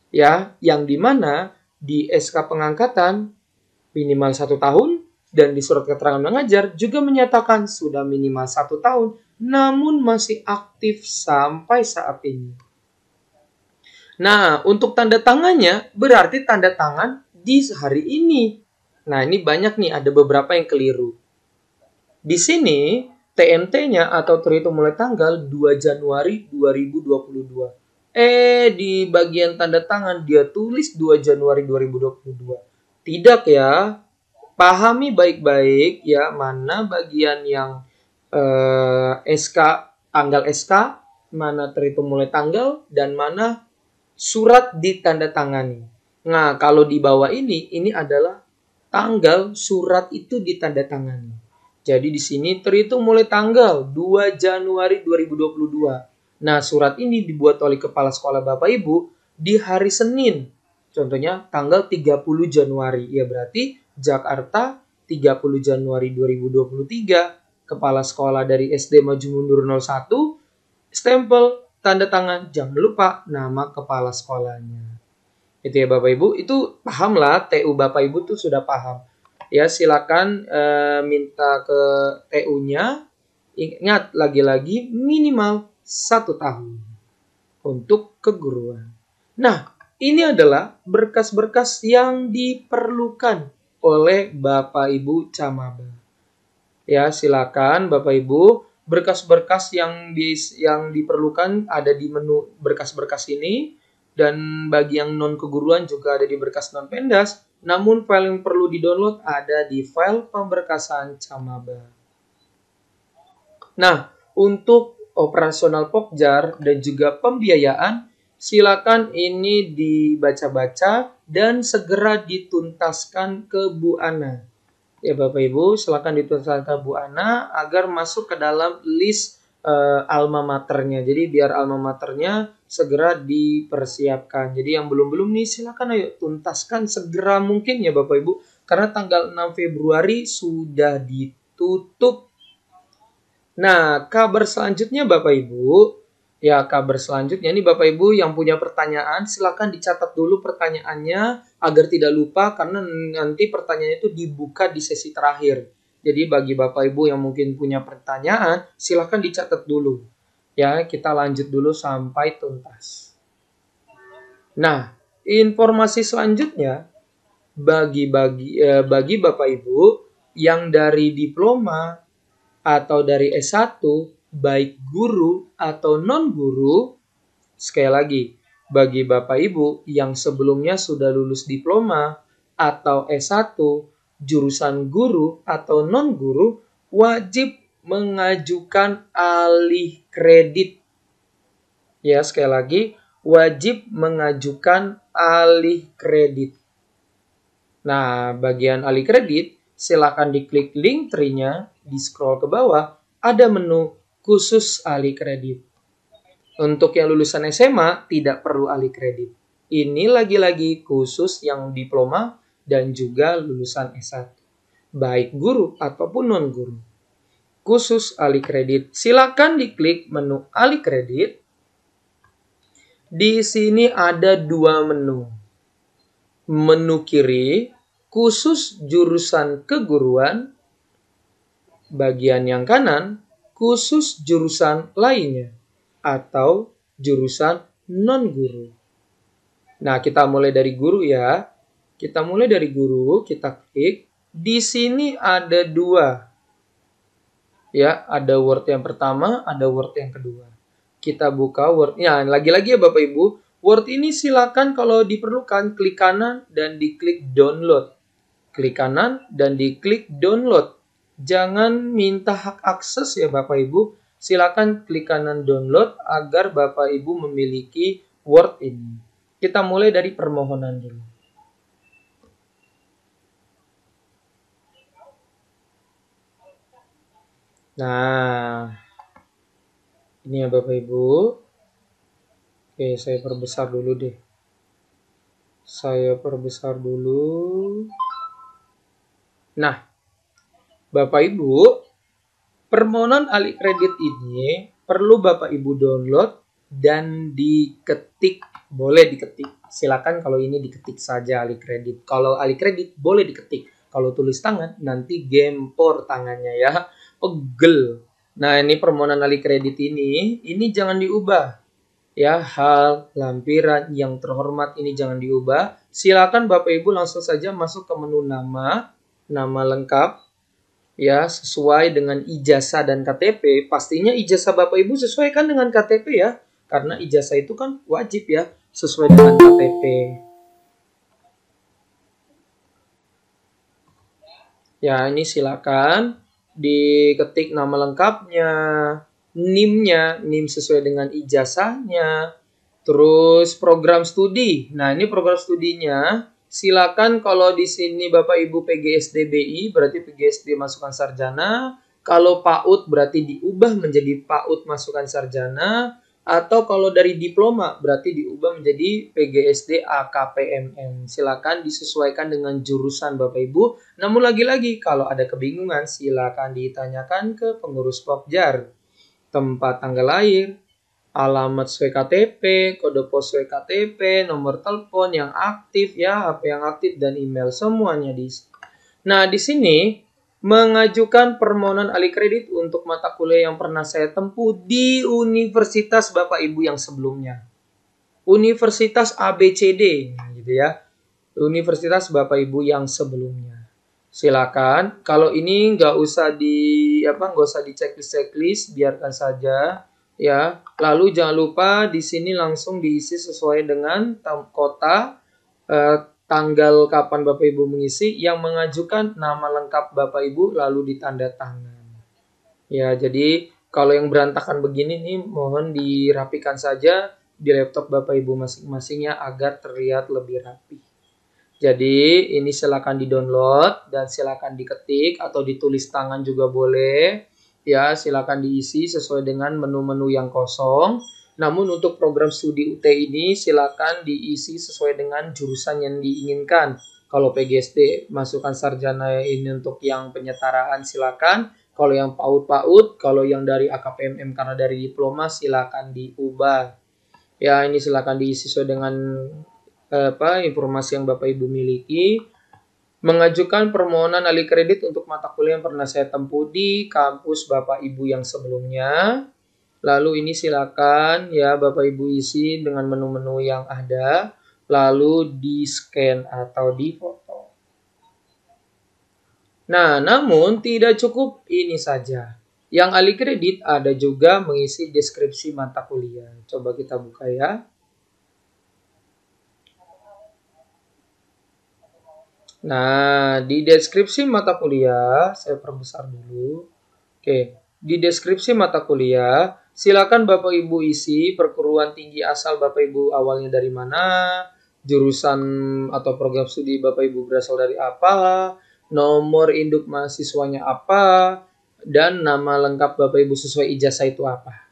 Ya, yang dimana di SK pengangkatan minimal 1 tahun dan di surat keterangan mengajar juga menyatakan sudah minimal 1 tahun, namun masih aktif sampai saat ini. Nah, untuk tanda tangannya berarti tanda tangan di hari ini. Nah, ini banyak nih, ada beberapa yang keliru. Di sini TMT-nya atau terhitung mulai tanggal 2 Januari 2022. Di bagian tanda tangan dia tulis 2 Januari 2022. Tidak ya. Pahami baik-baik ya mana bagian yang SK, tanggal SK, mana terhitung mulai tanggal, dan mana surat ditandatangani. Nah, kalau di bawah ini adalah tanggal surat itu ditandatangani. Jadi di sini terhitung mulai tanggal 2 Januari 2022. Nah, surat ini dibuat oleh Kepala Sekolah Bapak Ibu di hari Senin. Contohnya tanggal 30 Januari. Ya berarti Jakarta 30 Januari 2023. Kepala Sekolah dari SD Maju Mundur 01. Stempel, tanda tangan, jangan lupa nama kepala sekolahnya. Itu ya Bapak Ibu, itu paham lah, TU Bapak Ibu tuh sudah paham. Ya silakan minta ke TU-nya, ingat lagi-lagi minimal 1 tahun untuk keguruan. Nah, ini adalah berkas-berkas yang diperlukan oleh Bapak Ibu Camaba. Ya silakan Bapak Ibu, berkas-berkas yang diperlukan ada di menu berkas-berkas ini, dan bagi yang non keguruan juga ada di berkas non pendas, namun file yang perlu di-download ada di file pemberkasan Camaba. Nah, untuk operasional Pokjar dan juga pembiayaan, silakan ini dibaca-baca dan segera dituntaskan ke Bu Ana. Ya Bapak Ibu, silakan dituntaskan ke Bu Ana agar masuk ke dalam list alma maternya. Jadi biar alma maternya segera dipersiapkan. Jadi yang belum-belum nih silakan ayo tuntaskan segera mungkin ya Bapak Ibu. Karena tanggal 6 Februari sudah ditutup. Nah, kabar selanjutnya Bapak Ibu. Ya, kabar selanjutnya ini Bapak Ibu yang punya pertanyaan, silakan dicatat dulu pertanyaannya agar tidak lupa karena nanti pertanyaan itu dibuka di sesi terakhir. Jadi bagi Bapak Ibu yang mungkin punya pertanyaan, silakan dicatat dulu. Ya, kita lanjut dulu sampai tuntas. Nah, informasi selanjutnya bagi Bapak Ibu yang dari diploma atau dari S1, baik guru atau non-guru, sekali lagi, bagi Bapak Ibu yang sebelumnya sudah lulus diploma atau S1, jurusan guru atau non-guru, wajib mengajukan alih kredit. Ya, sekali lagi, wajib mengajukan alih kredit. Nah, bagian alih kredit, silakan diklik link tree-nya, di scroll ke bawah, ada menu khusus alih kredit. Untuk yang lulusan SMA tidak perlu alih kredit. Ini lagi-lagi khusus yang diploma dan juga lulusan S1. Baik guru ataupun non-guru. Khusus alih kredit. Silakan diklik menu alih kredit. Di sini ada 2 menu. Menu kiri khusus jurusan keguruan. Bagian yang kanan khusus jurusan lainnya atau jurusan non-guru. Nah, kita mulai dari guru ya. Kita mulai dari guru, kita klik. Di sini ada 2. Ya, ada Word yang pertama, ada Word yang kedua. Kita buka Word. Ya, lagi-lagi ya Bapak Ibu, Word ini silakan kalau diperlukan klik kanan dan diklik download. Klik kanan dan diklik download. Jangan minta hak akses ya Bapak Ibu. Silakan klik kanan download agar Bapak Ibu memiliki Word ini. Kita mulai dari permohonan dulu. Nah, ini ya Bapak Ibu. Oke, saya perbesar dulu deh. Saya perbesar dulu. Nah, Bapak Ibu, permohonan alih kredit ini perlu Bapak Ibu download dan diketik. Boleh diketik. Silakan kalau ini diketik saja alih kredit. Kalau alih kredit boleh diketik. Kalau tulis tangan nanti gempor tangannya ya. Pegel. Nah, ini permohonan alih kredit ini jangan diubah. Ya, hal lampiran yang terhormat ini jangan diubah. Silakan Bapak Ibu langsung saja masuk ke menu nama lengkap. Ya, sesuai dengan ijazah dan KTP. Pastinya ijazah Bapak Ibu sesuaikan dengan KTP ya. Karena ijazah itu kan wajib ya, sesuai dengan KTP. Ya, ini silakan diketik nama lengkapnya, NIM-nya, NIM sesuai dengan ijazahnya, terus program studi. Nah, ini program studinya. Silakan kalau di sini Bapak Ibu PGSD-BI berarti PGSD masukan sarjana. Kalau PAUD berarti diubah menjadi PAUD masukan sarjana. Atau kalau dari diploma berarti diubah menjadi PGSD AKPMM. Silakan disesuaikan dengan jurusan Bapak Ibu. Namun lagi-lagi kalau ada kebingungan silakan ditanyakan ke pengurus Pokjar. Tempat tanggal lahir, alamat sesuai KTP, kode pos sesuai KTP, nomor telepon yang aktif ya, HP yang aktif dan email semuanya diisi. Nah, di sini mengajukan permohonan alih kredit untuk mata kuliah yang pernah saya tempuh di universitas Bapak Ibu yang sebelumnya. Universitas ABCD gitu ya. Universitas Bapak Ibu yang sebelumnya. Silakan. Kalau ini nggak usah di checklist, biarkan saja ya. Lalu jangan lupa di sini langsung diisi sesuai dengan kota, tanggal kapan Bapak Ibu mengisi, yang mengajukan nama lengkap Bapak Ibu lalu ditanda tangan. Ya, jadi kalau yang berantakan begini nih mohon dirapikan saja di laptop Bapak Ibu masing-masingnya agar terlihat lebih rapi. Jadi ini silakan di-download dan silakan diketik atau ditulis tangan juga boleh. Ya, silakan diisi sesuai dengan menu-menu yang kosong. Namun untuk program studi UT ini silakan diisi sesuai dengan jurusan yang diinginkan. Kalau PGSD masukkan sarjana ini untuk yang penyetaraan silakan. Kalau yang PAUD, kalau yang dari AKPMM karena dari diploma silakan diubah. Ya, ini silakan diisi sesuai dengan informasi yang Bapak Ibu miliki. Mengajukan permohonan alih kredit untuk mata kuliah yang pernah saya tempuh di kampus Bapak Ibu yang sebelumnya. Lalu ini silakan ya Bapak Ibu isi dengan menu-menu yang ada. Lalu di-scan atau di-foto. Nah, namun tidak cukup ini saja. Yang alih kredit ada juga mengisi deskripsi mata kuliah. Coba kita buka ya. Nah, di deskripsi mata kuliah, saya perbesar dulu. Oke, di deskripsi mata kuliah, silakan Bapak Ibu isi perguruan tinggi asal Bapak Ibu awalnya dari mana, jurusan atau program studi Bapak Ibu berasal dari apa, nomor induk mahasiswanya apa, dan nama lengkap Bapak Ibu sesuai ijazah itu apa.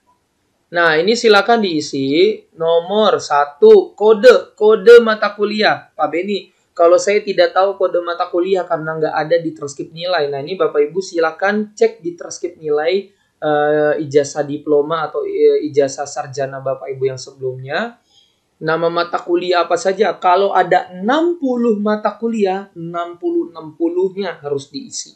Nah, ini silakan diisi nomor 1, kode mata kuliah. Pak Beni, kalau saya tidak tahu kode mata kuliah karena nggak ada di transkrip nilai. Nah, ini Bapak Ibu silakan cek di transkrip nilai ijazah diploma atau ijazah sarjana Bapak Ibu yang sebelumnya. Nama mata kuliah apa saja. Kalau ada 60 mata kuliah, 60-60-nya harus diisi.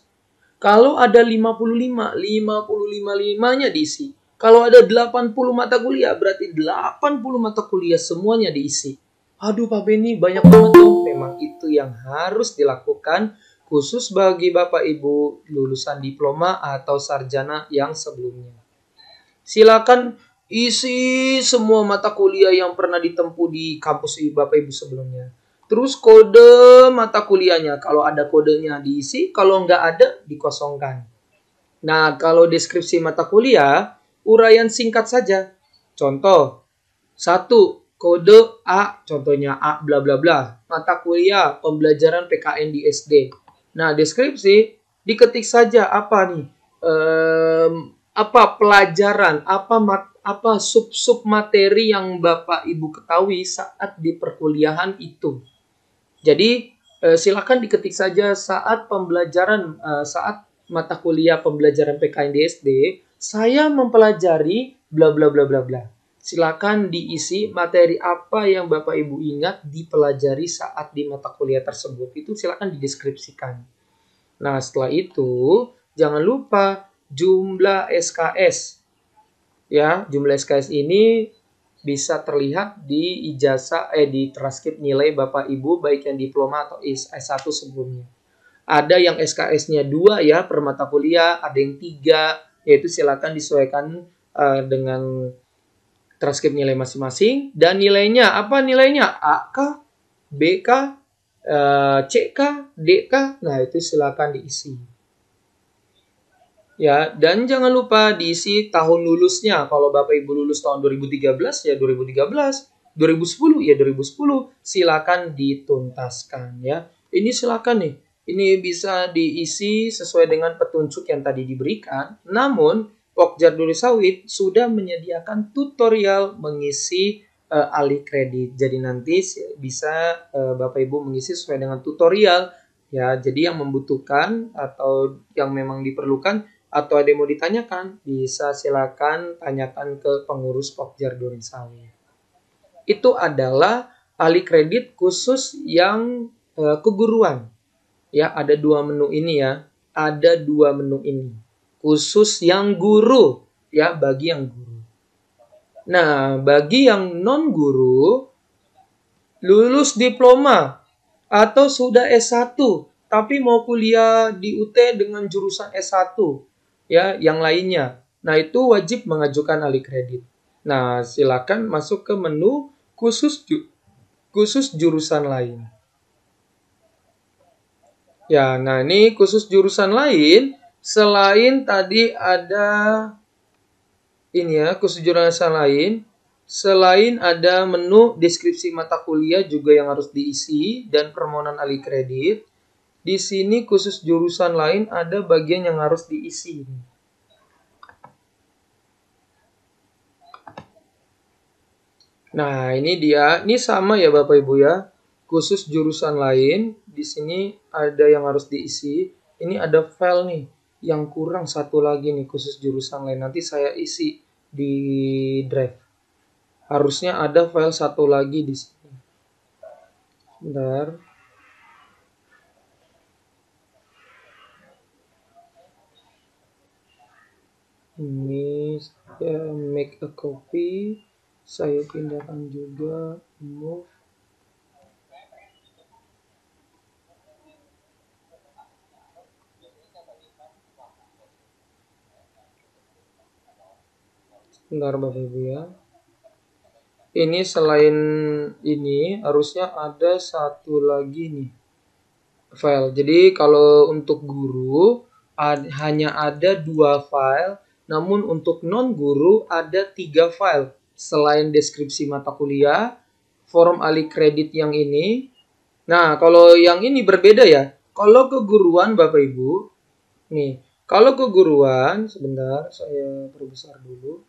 Kalau ada 55, 55-5-nya diisi. Kalau ada 80 mata kuliah, berarti 80 mata kuliah semuanya diisi. Aduh Pak Beni, banyak banget dong. Memang itu yang harus dilakukan khusus bagi Bapak Ibu lulusan diploma atau sarjana yang sebelumnya. Silakan isi semua mata kuliah yang pernah ditempuh di kampus Bapak Ibu sebelumnya. Terus kode mata kuliahnya, kalau ada kodenya diisi, kalau nggak ada dikosongkan. Nah, kalau deskripsi mata kuliah, uraian singkat saja. Contoh, 1. Kode A, contohnya A bla bla bla. Mata kuliah pembelajaran PKN di SD. Nah, deskripsi diketik saja apa nih? Apa pelajaran, apa sub-sub materi yang Bapak Ibu ketahui saat di perkuliahan itu. Jadi silakan diketik saja saat pembelajaran saat mata kuliah pembelajaran PKN di SD, saya mempelajari bla bla bla bla bla. Silakan diisi materi apa yang Bapak Ibu ingat dipelajari saat di mata kuliah tersebut. Itu silakan dideskripsikan. Nah, setelah itu jangan lupa jumlah SKS. Ya, jumlah SKS ini bisa terlihat di ijazah di transkrip nilai Bapak Ibu baik yang diploma atau S1 sebelumnya. Ada yang SKS-nya 2 ya per mata kuliah, ada yang 3, yaitu silakan disesuaikan dengan transkrip nilai masing-masing dan nilainya apa nilainya? A kah? B kah? C kah? D kah? Nah, itu silakan diisi. Ya, dan jangan lupa diisi tahun lulusnya. Kalau Bapak Ibu lulus tahun 2013 ya 2013, 2010 ya 2010. Silakan dituntaskan ya. Ini silakan nih. Ini bisa diisi sesuai dengan petunjuk yang tadi diberikan. Namun, Pokja Duri Sawit sudah menyediakan tutorial mengisi alih kredit. Jadi nanti bisa Bapak Ibu mengisi sesuai dengan tutorial ya. Jadi yang membutuhkan atau yang memang diperlukan atau ada yang mau ditanyakan, bisa silakan tanyakan ke pengurus Pokja Duri Sawit. Itu adalah alih kredit khusus yang keguruan. Ya, ada 2 menu ini ya. Ada 2 menu ini. Khusus yang guru, ya, bagi yang guru. Nah, bagi yang non-guru, lulus diploma atau sudah S1, tapi mau kuliah di UT dengan jurusan S1, ya, yang lainnya. Nah, itu wajib mengajukan alih kredit. Nah, silakan masuk ke menu khusus jurusan lain. Ya, nah ini khusus jurusan lain, selain tadi ada ini ya, khusus jurusan lain, selain ada menu deskripsi mata kuliah juga yang harus diisi dan permohonan alih kredit, di sini khusus jurusan lain ada bagian yang harus diisi. Nah, ini dia. Ini sama ya Bapak Ibu ya. Khusus jurusan lain, di sini ada yang harus diisi. Ini ada file nih yang kurang satu lagi nih khusus jurusan lain. Nanti saya isi di drive. Harusnya ada file satu lagi di sini. Bentar. Ini saya make a copy. Saya pindahkan juga move. Bentar Bapak Ibu ya. Ini selain ini harusnya ada satu lagi nih file. Jadi kalau untuk guru hanya ada 2 file, namun untuk non guru ada 3 file. Selain deskripsi mata kuliah, form alih kredit yang ini. Nah, kalau yang ini berbeda ya. Kalau keguruan Bapak Ibu, nih, kalau keguruan sebentar saya perbesar dulu.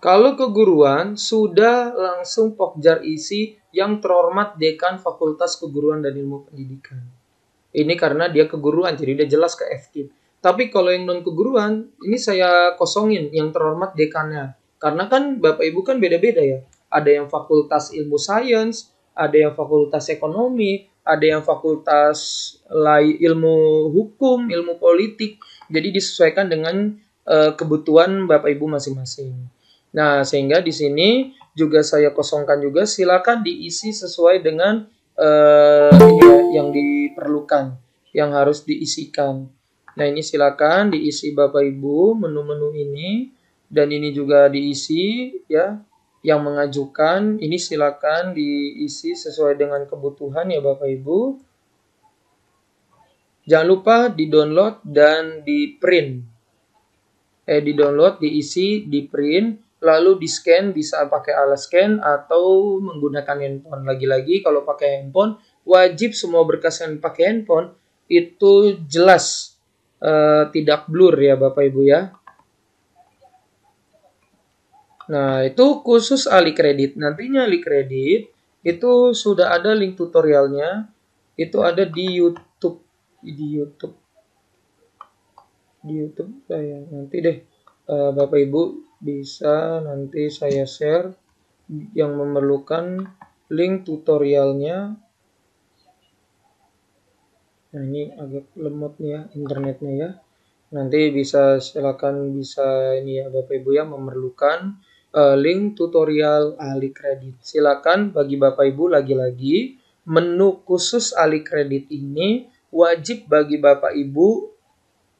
Kalau keguruan, sudah langsung Pokjar isi yang terhormat Dekan Fakultas Keguruan dan Ilmu Pendidikan. Ini karena dia keguruan, jadi dia jelas ke FKIP. Tapi kalau yang non keguruan, ini saya kosongin yang terhormat dekannya. Karena kan Bapak Ibu kan beda-beda ya. Ada yang Fakultas Ilmu Sains, ada yang Fakultas Ekonomi, ada yang Fakultas Ilmu Hukum, Ilmu Politik. Jadi disesuaikan dengan kebutuhan Bapak Ibu masing-masing. Nah, sehingga di sini juga saya kosongkan juga, silakan diisi sesuai dengan yang diperlukan, yang harus diisikan. Nah, ini silakan diisi Bapak Ibu menu-menu ini, dan ini juga diisi ya. Yang mengajukan ini silakan diisi sesuai dengan kebutuhan ya Bapak Ibu. Jangan lupa di-download dan di-print. Di-download, diisi, di-print, lalu di-scan, bisa pakai alat scan atau menggunakan handphone. Lagi-lagi kalau pakai handphone, wajib semua berkas yang pakai handphone itu jelas, tidak blur ya Bapak Ibu ya. Nah, itu khusus AliKredit. Nantinya AliKredit itu sudah ada link tutorialnya. Itu ada di YouTube. Di YouTube saya nanti deh, Bapak Ibu bisa nanti saya share yang memerlukan link tutorialnya. Nah, ini agak lemot nih ya internetnya ya. Nanti bisa silakan bisa ini ya Bapak Ibu ya, memerlukan link tutorial AliKredit. Silakan bagi Bapak Ibu, lagi-lagi menu khusus AliKredit ini wajib bagi Bapak Ibu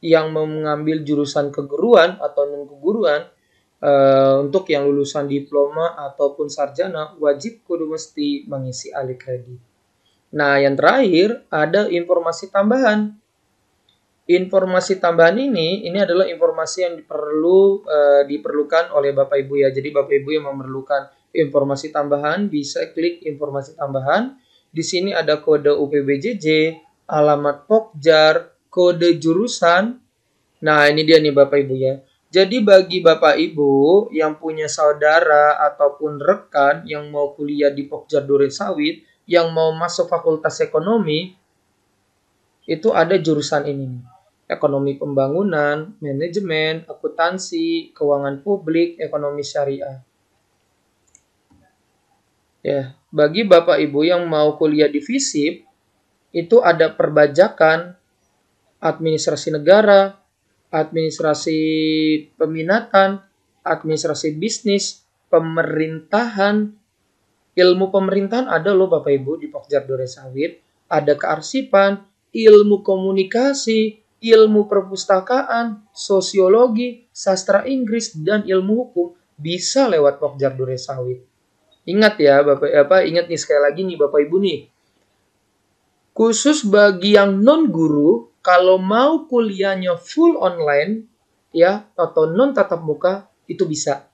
yang mengambil jurusan keguruan atau non-keguruan, untuk yang lulusan diploma ataupun sarjana, wajib kudu mesti mengisi AliKredit. Nah, yang terakhir ada informasi tambahan. Informasi tambahan ini adalah informasi yang diperlukan oleh Bapak Ibu ya. Jadi Bapak Ibu yang memerlukan informasi tambahan bisa klik informasi tambahan. Di sini ada kode UPBJJ, alamat Pokjar, kode jurusan. Nah, ini dia nih Bapak Ibu ya. Jadi bagi Bapak Ibu yang punya saudara ataupun rekan yang mau kuliah di Pokjar Durensawit, yang mau masuk Fakultas Ekonomi, itu ada jurusan ini. Ekonomi pembangunan, manajemen, akuntansi, keuangan publik, ekonomi syariah. Ya, bagi Bapak Ibu yang mau kuliah di FISIP, itu ada perbajakan, administrasi negara, administrasi peminatan, administrasi bisnis, pemerintahan, ilmu pemerintahan ada loh Bapak Ibu di Pokjar Durensawit, ada kearsipan, ilmu komunikasi, ilmu perpustakaan, sosiologi, sastra Inggris, dan ilmu hukum bisa lewat Pokjar Durensawit. Ingat ya ingat nih sekali lagi nih Bapak Ibu nih. Khusus bagi yang non guru, kalau mau kuliahnya full online ya atau non tatap muka itu bisa.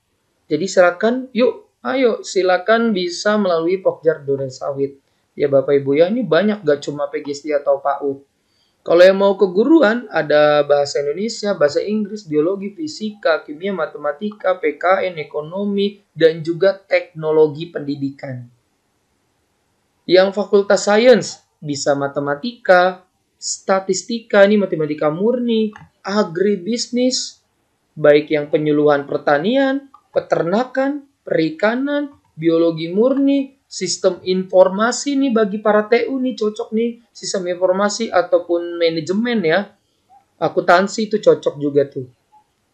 Jadi silakan ayo silakan bisa melalui Pokjar Durensawit. Ya Bapak Ibu ya, ini banyak gak cuma PGSD atau PAUD. Kalau yang mau keguruan ada bahasa Indonesia, bahasa Inggris, biologi, fisika, kimia, matematika, PKN, ekonomi, dan juga teknologi pendidikan. Yang Fakultas Sains bisa matematika, statistika, ini matematika murni, agribisnis, baik yang penyuluhan pertanian, peternakan, perikanan, biologi murni, sistem informasi nih bagi para TU nih cocok nih, sistem informasi ataupun manajemen ya. Akuntansi itu cocok juga tuh.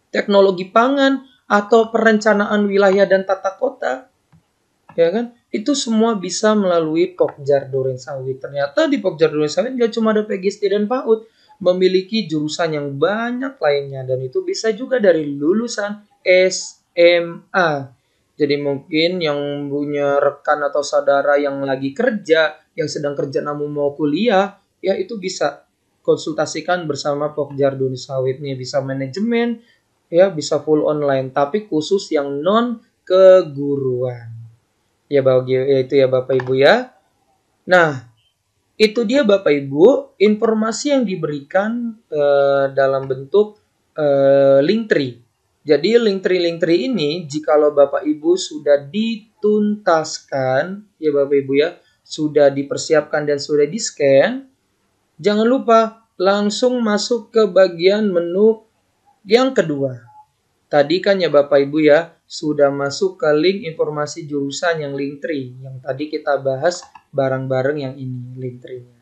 Teknologi pangan atau perencanaan wilayah dan tata kota. Ya kan? Itu semua bisa melalui Pokjar Durensawit. Ternyata di Pokjar Durensawit nggak cuma ada PGSD dan PAUD, memiliki jurusan yang banyak lainnya, dan itu bisa juga dari lulusan SMA. Jadi mungkin yang punya rekan atau saudara yang lagi kerja, yang sedang kerja namun mau kuliah, ya itu bisa konsultasikan bersama Pokjar Durensawit nih, bisa manajemen, ya bisa full online, tapi khusus yang non keguruan. Ya itu ya Bapak Ibu ya. Nah, itu dia Bapak Ibu informasi yang diberikan dalam bentuk Linktree. Jadi Linktree ini jikalau Bapak Ibu sudah dituntaskan ya Bapak Ibu ya, sudah dipersiapkan dan sudah di-scan, jangan lupa langsung masuk ke bagian menu yang kedua. Tadi kan ya Bapak Ibu ya, sudah masuk ke link informasi jurusan yang Linktree. Yang tadi kita bahas bareng-bareng yang ini, Linktree-nya.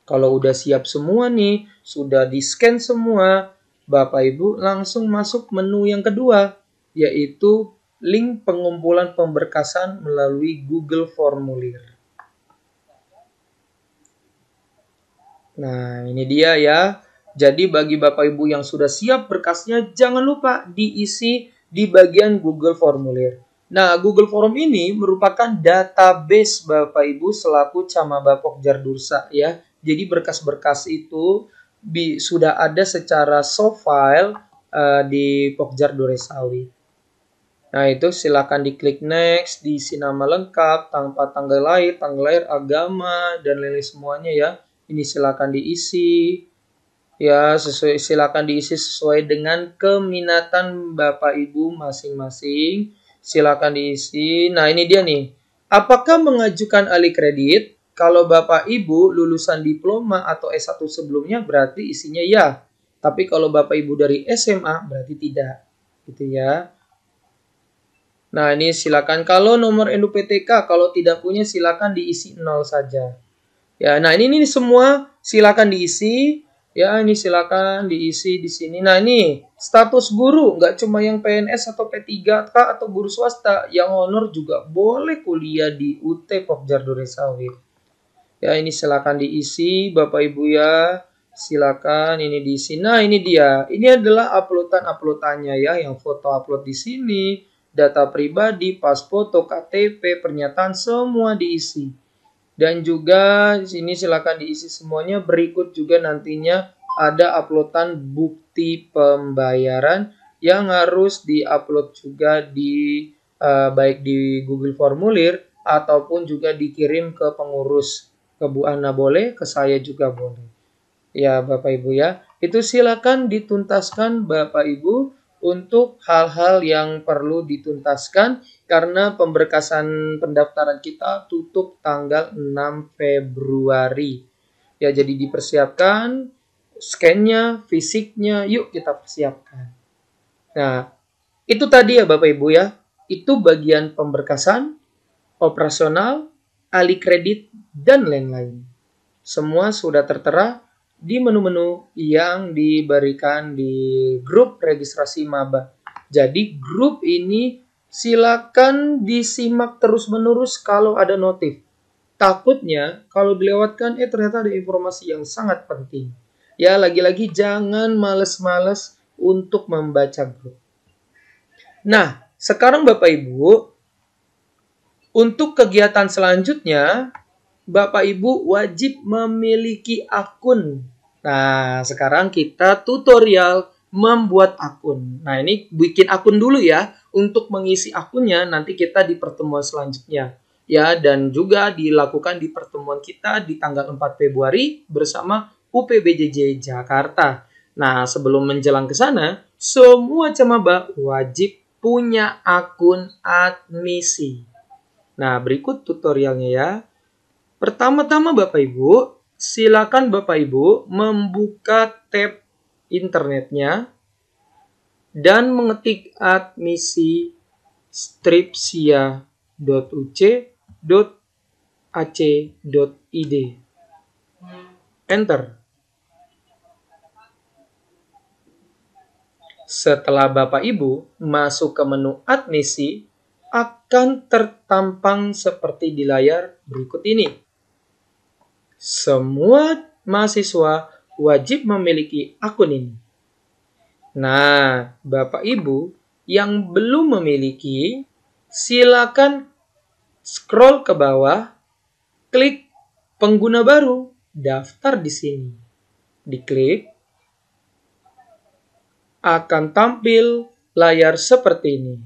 Kalau udah siap semua nih, sudah di-scan semua, Bapak Ibu langsung masuk menu yang kedua, yaitu link pengumpulan pemberkasan melalui Google Formulir. Nah, ini dia ya. Jadi bagi Bapak Ibu yang sudah siap berkasnya, jangan lupa diisi di bagian Google Formulir. Nah, Google Form ini merupakan database Bapak Ibu selaku Camaba Pokjar Dursa ya. Jadi berkas-berkas itu sudah ada secara soft file di Pokjar Duresawi. Nah, itu silakan diklik next, diisi nama lengkap, tanpa tanggal lahir, agama, dan lain-lain semuanya ya. Ini silakan diisi. Ya, silakan diisi sesuai dengan keminatan Bapak Ibu masing-masing. Silakan diisi. Nah, ini dia nih. Apakah mengajukan alih kredit? Kalau Bapak Ibu lulusan diploma atau S1 sebelumnya berarti isinya ya. Tapi kalau Bapak Ibu dari SMA berarti tidak. Gitu ya. Nah, ini silakan kalau nomor NUPTK kalau tidak punya silakan diisi 0 saja. Ya, nah ini semua silakan diisi. Ya, ini silakan diisi di sini. Nah, ini status guru nggak cuma yang PNS atau P3K atau guru swasta, yang honor juga boleh kuliah di UT Pokjar Duresawi. Ya, ini silakan diisi Bapak Ibu ya. Silakan ini diisi. Nah, ini dia. Ini adalah uploadannya ya, yang foto upload di sini. Data pribadi, pas foto, KTP, pernyataan semua diisi. Dan juga di sini silakan diisi semuanya. Berikut juga nantinya ada uploadan bukti pembayaran yang harus diupload juga di baik di Google Formulir ataupun juga dikirim ke pengurus. Ke Bu Ana boleh, ke saya juga boleh. Ya Bapak Ibu ya. Itu silakan dituntaskan Bapak Ibu untuk hal-hal yang perlu dituntaskan karena pemberkasan pendaftaran kita tutup tanggal 6 Februari. Ya, jadi dipersiapkan scan-nya, fisiknya, yuk kita persiapkan. Nah, itu tadi ya Bapak Ibu ya. Itu bagian pemberkasan, operasional, alih kredit, dan lain-lain. Semua sudah tertera di menu-menu yang diberikan di grup registrasi maba. Jadi grup ini silakan disimak terus-menerus kalau ada notif. Takutnya kalau dilewatkan ternyata ada informasi yang sangat penting. Ya, lagi-lagi jangan males-males untuk membaca grup. Nah, sekarang Bapak Ibu, untuk kegiatan selanjutnya Bapak Ibu wajib memiliki akun. Nah, sekarang kita tutorial membuat akun. Nah, ini bikin akun dulu ya. Untuk mengisi akunnya nanti kita di pertemuan selanjutnya. Ya, dan juga dilakukan di pertemuan kita di tanggal 4 Februari bersama UPBJJ Jakarta. Nah, sebelum menjelang ke sana, semua camaba wajib punya akun admisi. Nah, berikut tutorialnya ya. Pertama-tama Bapak Ibu, silakan Bapak Ibu membuka tab internetnya dan mengetik admisi stripsia.uc.ac.id. Enter. Setelah Bapak Ibu masuk ke menu admisi, akan tertampang seperti di layar berikut ini. Semua mahasiswa wajib memiliki akun ini. Nah, Bapak Ibu yang belum memiliki, silakan scroll ke bawah, klik pengguna baru, daftar di sini. Diklik, akan tampil layar seperti ini.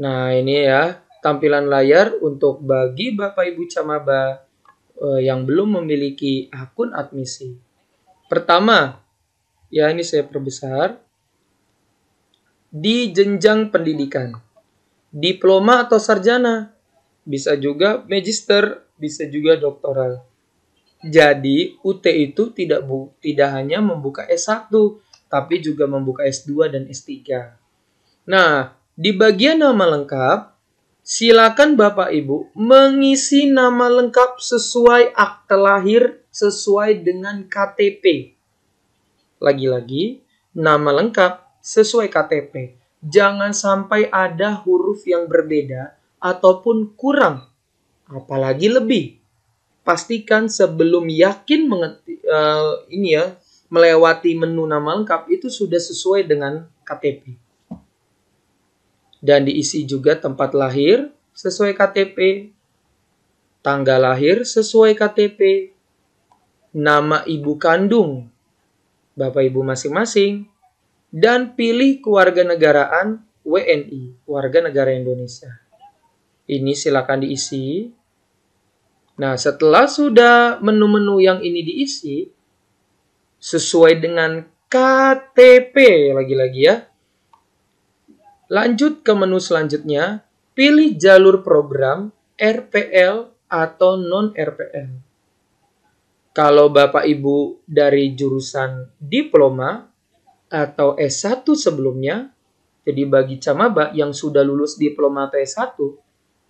Nah, ini ya, tampilan layar untuk bagi Bapak Ibu camaba yang belum memiliki akun admisi. Pertama, ya ini saya perbesar, di jenjang pendidikan, diploma atau sarjana, bisa juga magister, bisa juga doktoral. Jadi UT itu tidak hanya membuka S1, tapi juga membuka S2 dan S3. Nah, di bagian nama lengkap, silakan Bapak Ibu mengisi nama lengkap sesuai akte lahir, sesuai dengan KTP. Lagi-lagi, nama lengkap sesuai KTP. Jangan sampai ada huruf yang berbeda ataupun kurang, apalagi lebih. Pastikan sebelum yakin melewati menu nama lengkap itu sudah sesuai dengan KTP. Dan diisi juga tempat lahir sesuai KTP, tanggal lahir sesuai KTP, nama ibu kandung Bapak Ibu masing-masing, dan pilih kewarganegaraan WNI, warga negara Indonesia. Ini silakan diisi. Nah, setelah sudah menu-menu yang ini diisi, sesuai dengan KTP lagi-lagi ya. Lanjut ke menu selanjutnya, pilih jalur program RPL atau non-RPL. Kalau Bapak Ibu dari jurusan diploma atau S1 sebelumnya, jadi bagi camaba yang sudah lulus diploma atau S1,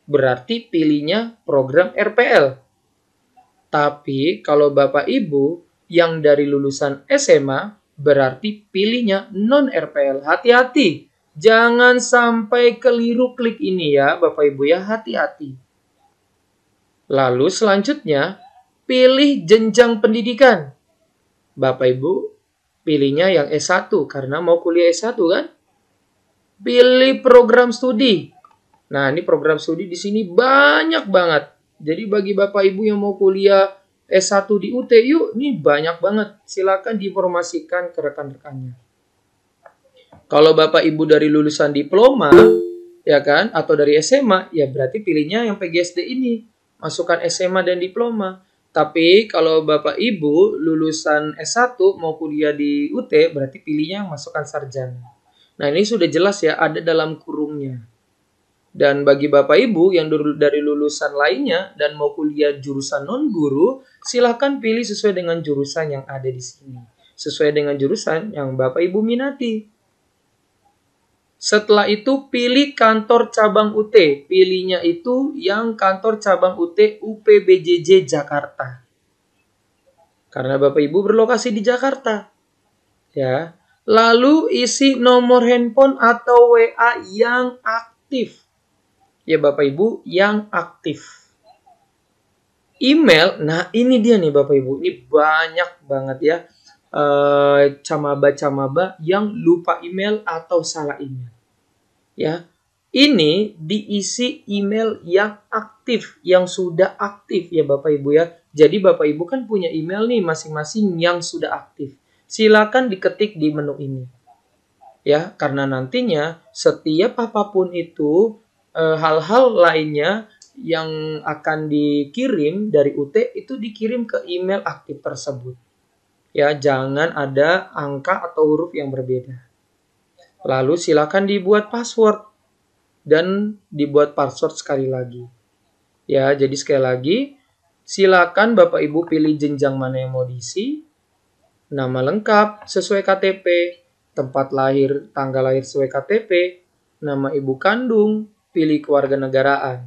berarti pilihnya program RPL. Tapi kalau Bapak Ibu yang dari lulusan SMA, berarti pilihnya non-RPL. Hati-hati, jangan sampai keliru klik ini ya Bapak Ibu ya, hati-hati. Lalu selanjutnya, pilih jenjang pendidikan. Bapak Ibu pilihnya yang S1 karena mau kuliah S1 kan? Pilih program studi. Nah, ini program studi di sini banyak banget. Jadi bagi Bapak Ibu yang mau kuliah S1 di UT, yuk, ini banyak banget. Silakan diinformasikan ke rekan-rekannya. Kalau Bapak Ibu dari lulusan diploma, ya kan, atau dari SMA, ya berarti pilihnya yang PGSD ini. Masukkan SMA dan diploma. Tapi kalau Bapak Ibu lulusan S1 mau kuliah di UT, berarti pilihnya yang masukkan sarjana. Nah, ini sudah jelas ya, ada dalam kurungnya. Dan bagi Bapak Ibu yang dari lulusan lainnya dan mau kuliah jurusan non-guru, silakan pilih sesuai dengan jurusan yang ada di sini. Sesuai dengan jurusan yang Bapak Ibu minati. Setelah itu pilih kantor cabang UT. Pilihnya itu yang kantor cabang UT UPBJJ Jakarta. Karena Bapak Ibu berlokasi di Jakarta. Ya. Lalu isi nomor handphone atau WA yang aktif. Ya Bapak Ibu yang aktif. Email, nah ini dia nih Bapak Ibu. Ini banyak banget ya camaba-camaba yang lupa email atau salah email. Ya, ini diisi email yang aktif, yang sudah aktif ya Bapak Ibu ya. Jadi Bapak Ibu kan punya email nih masing-masing yang sudah aktif. Silakan diketik di menu ini. Ya, karena nantinya setiap apapun itu hal-hal lainnya yang akan dikirim dari UT itu dikirim ke email aktif tersebut. Ya, jangan ada angka atau huruf yang berbeda. Lalu silakan dibuat password dan dibuat password sekali lagi. Ya, jadi sekali lagi silakan Bapak Ibu pilih jenjang mana yang mau diisi. Nama lengkap sesuai KTP, tempat lahir, tanggal lahir sesuai KTP, nama ibu kandung, pilih kewarganegaraan.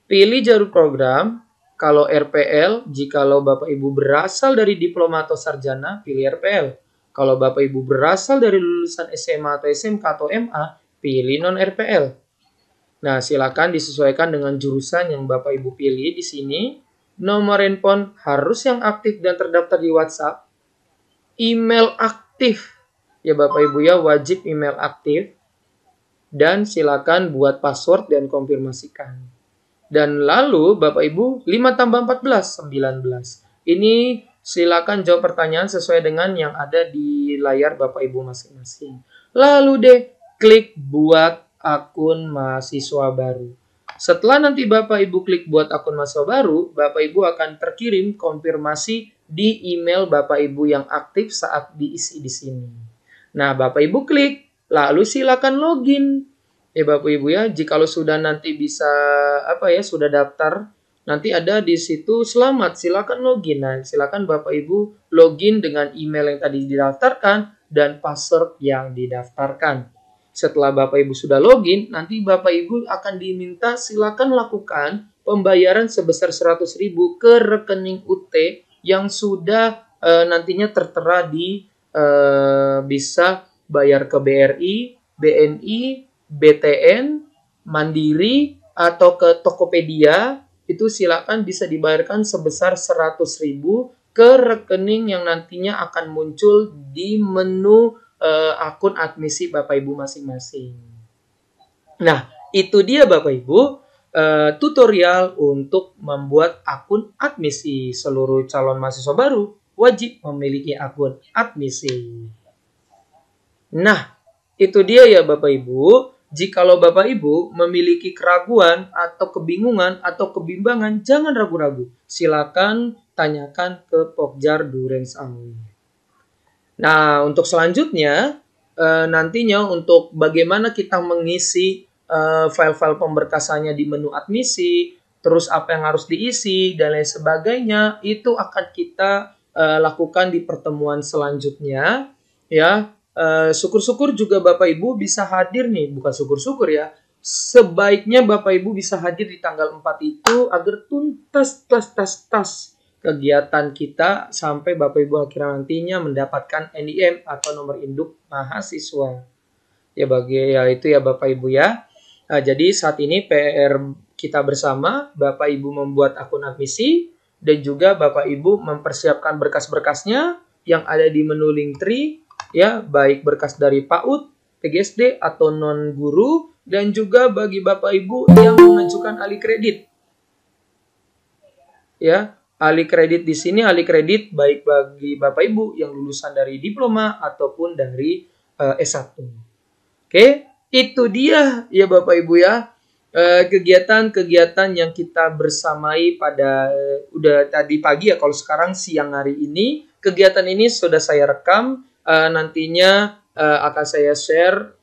Pilih jalur program, kalau RPL, jikalau Bapak Ibu berasal dari diploma atau sarjana, pilih RPL. Kalau Bapak Ibu berasal dari lulusan SMA atau SMK atau MA, pilih non-RPL. Nah, silakan disesuaikan dengan jurusan yang Bapak Ibu pilih di sini. Nomor handphone harus yang aktif dan terdaftar di WhatsApp. Email aktif. Ya Bapak Ibu ya, wajib email aktif. Dan silakan buat password dan konfirmasikan. Dan lalu Bapak Ibu 5 tambah 14, 19. Ini silakan jawab pertanyaan sesuai dengan yang ada di layar Bapak Ibu masing-masing. Lalu deh klik buat akun mahasiswa baru. Setelah nanti Bapak Ibu klik buat akun mahasiswa baru, Bapak Ibu akan terkirim konfirmasi di email Bapak Ibu yang aktif saat diisi di sini. Nah, Bapak Ibu klik, lalu silakan login. Ya Bapak Ibu ya, jikalau sudah nanti bisa sudah daftar, nanti ada di situ selamat, silakan login. Nah, silakan Bapak Ibu login dengan email yang tadi didaftarkan dan password yang didaftarkan. Setelah Bapak Ibu sudah login, nanti Bapak Ibu akan diminta silakan lakukan pembayaran sebesar 100.000 ke rekening UT yang sudah nantinya tertera di bisa bayar ke BRI, BNI, BTN, Mandiri, atau ke Tokopedia, itu silakan bisa dibayarkan sebesar 100.000 ke rekening yang nantinya akan muncul di menu akun admisi Bapak Ibu masing-masing. Nah, itu dia Bapak Ibu tutorial untuk membuat akun admisi. Seluruh calon mahasiswa baru wajib memiliki akun admisi. Nah, itu dia ya Bapak Ibu. Jikalau Bapak Ibu memiliki keraguan atau kebingungan atau kebimbangan, jangan ragu-ragu. Silakan tanyakan ke Pokjar Durensawit. Nah, untuk selanjutnya, nantinya untuk bagaimana kita mengisi file-file pemberkasannya di menu admisi, terus apa yang harus diisi, dan lain sebagainya, itu akan kita lakukan di pertemuan selanjutnya. Ya, syukur-syukur juga Bapak Ibu bisa hadir nih, bukan syukur-syukur ya, sebaiknya Bapak Ibu bisa hadir di tanggal 4 itu agar tuntas tas kegiatan kita sampai Bapak Ibu akhirnya nantinya mendapatkan NIM atau nomor induk mahasiswa. Ya itu ya Bapak Ibu ya. Nah, jadi saat ini PR kita bersama, Bapak Ibu membuat akun admisi dan juga Bapak Ibu mempersiapkan berkas-berkasnya yang ada di menu Linktree, ya, baik berkas dari PAUD, PGSD atau non guru, dan juga bagi Bapak Ibu yang mengajukan alih kredit. Ya, alih kredit di sini alih kredit baik bagi Bapak Ibu yang lulusan dari diploma ataupun dari S1. Oke, itu dia ya Bapak Ibu ya. Kegiatan-kegiatan yang kita bersamai pada udah tadi pagi ya, kalau sekarang siang hari ini. Kegiatan ini sudah saya rekam, nantinya akan saya share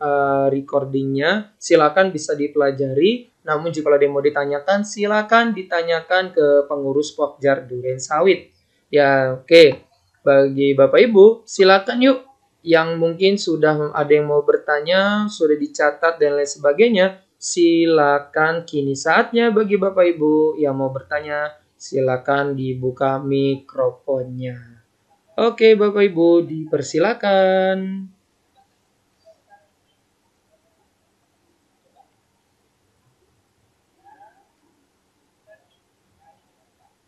recordingnya. Silakan bisa dipelajari. Namun jika ada yang mau ditanyakan, silakan ditanyakan ke pengurus Pokjar Durensawit. Ya, oke. Bagi Bapak Ibu, silakan yuk. Yang mungkin sudah ada yang mau bertanya, sudah dicatat dan lain sebagainya, silakan kini saatnya bagi Bapak Ibu yang mau bertanya, silakan dibuka mikrofonnya. Oke, Bapak Ibu, dipersilakan.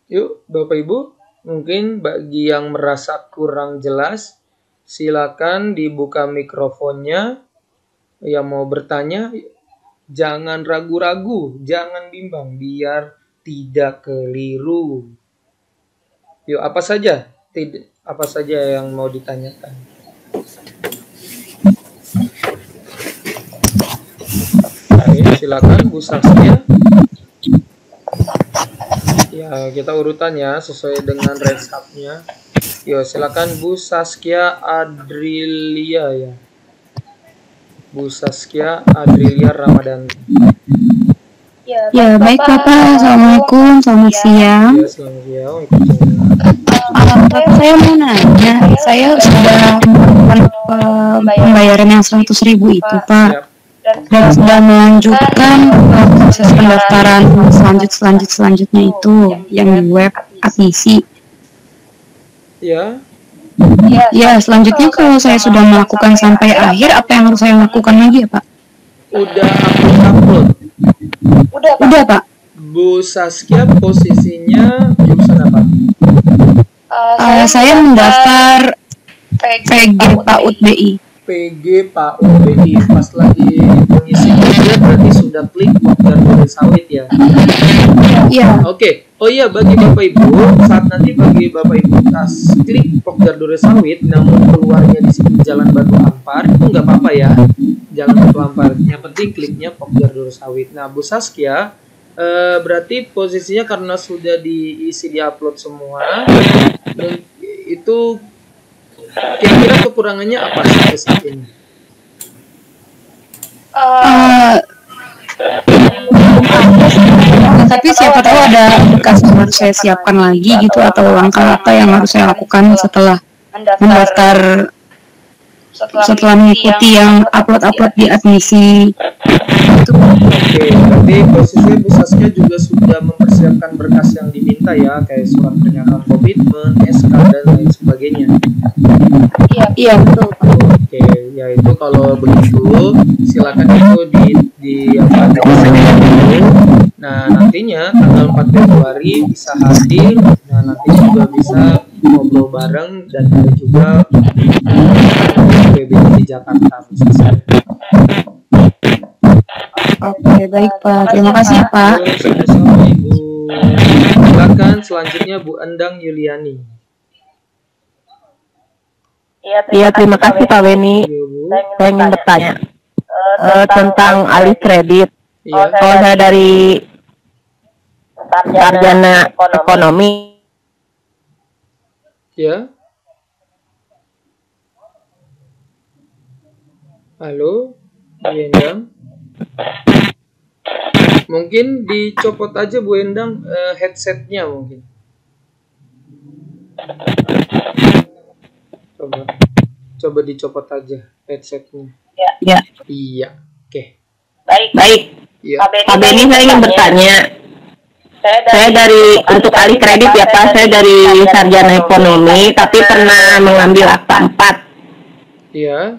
Yuk, Bapak Ibu, mungkin bagi yang merasa kurang jelas, silakan dibuka mikrofonnya. Yang mau bertanya, jangan ragu-ragu, jangan bimbang, biar tidak keliru. Yuk, apa saja? Apa saja yang mau ditanyakan? Oke, silakan Bu Saskia. Ya, kita urutan ya sesuai dengan range up-nya. Yo, silakan Bu Saskia Adrilia ya. Bu Saskia Adrilia Ramadan. Ya, baik Bapak. Assalamualaikum, selamat siang. Ya, selamat siang. Saya mau nanya, saya sudah melakukan pembayaran yang 100.000 itu Pak, dan sudah melanjutkan proses pendaftaran selanjutnya itu yang di web admisi. Ya. Ya, selanjutnya kalau saya sudah melakukan sampai akhir, apa yang harus saya lakukan lagi ya Pak? Udah upload. Udah Pak. Bu Saskia posisinya jurusan apa? Saya mendaftar PG PAUD BI. PG PAUD BI. Pas lagi mengisi kuliah berarti sudah klik Pokjar Durensawit ya? Iya. Oke. Oh iya, bagi Bapak Ibu, saat nanti bagi Bapak Ibu klik Pokjar Durensawit, namun keluarnya di situ Jalan Batu Ampar, itu nggak apa-apa ya, Jalan Batu Ampar. Yang penting kliknya Pokjar Durensawit. Nah, Bu Saskia, berarti posisinya karena sudah diisi diupload semua, itu kira-kira kekurangannya apa sampai saat ini? Tapi siapa tahu ada bekas yang harus saya siapkan lagi gitu, atau langkah apa yang harus saya lakukan setelah mendaftar, setelah mengikuti yang upload di admisi. Oke, berarti posisinya Bu Saskia juga sudah mempersiapkan berkas yang diminta ya, kayak surat pernyataan komitmen, SK dan lain sebagainya. Iya betul. Oke, ya itu kalau begitu silakan itu di apa dulu. Nah, nantinya tanggal 4 Februari bisa hadir. Nah, nanti juga bisa ngobrol bareng dan ada juga PBB di Jakarta khususnya. Oke, baik Pak. Terima kasih Pak. Sama-sama Ibu. Silakan selanjutnya Bu Endang Yuliani. Iya, terima kasih Pak Beni. Iya, Bu. Saya ingin bertanya tentang alih kredit. Iya. Kalau saya dari sarjana ekonomi. Ya. Halo, Bu Endang. Mungkin dicopot aja Bu Endang headsetnya mungkin. Coba dicopot aja headsetnya. Ya. Iya. Oke. Baik. Iya. Pak Beni, saya ingin bertanya. Saya dari untuk alih kredit ya Pak, saya dari sarjana ekonomi tapi pernah mengambil akta 4. Iya.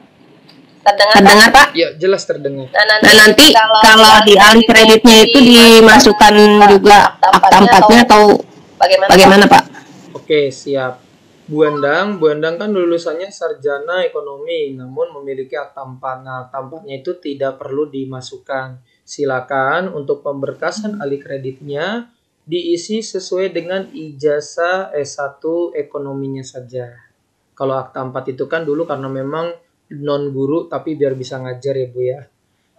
Terdengar Pak? Iya, jelas terdengar. Nah nanti kalau di alih kreditnya itu dimasukkan juga akta 4-nya atau bagaimana Pak? Oke, siap. Bu Endang kan lulusannya sarjana ekonomi, namun memiliki akta 4. Nah, akta 4-nya itu tidak perlu dimasukkan. Silakan untuk pemberkasan alih kreditnya diisi sesuai dengan ijazah S1 ekonominya saja. Kalau akta 4 itu kan dulu karena memang non guru tapi biar bisa ngajar ya Bu ya.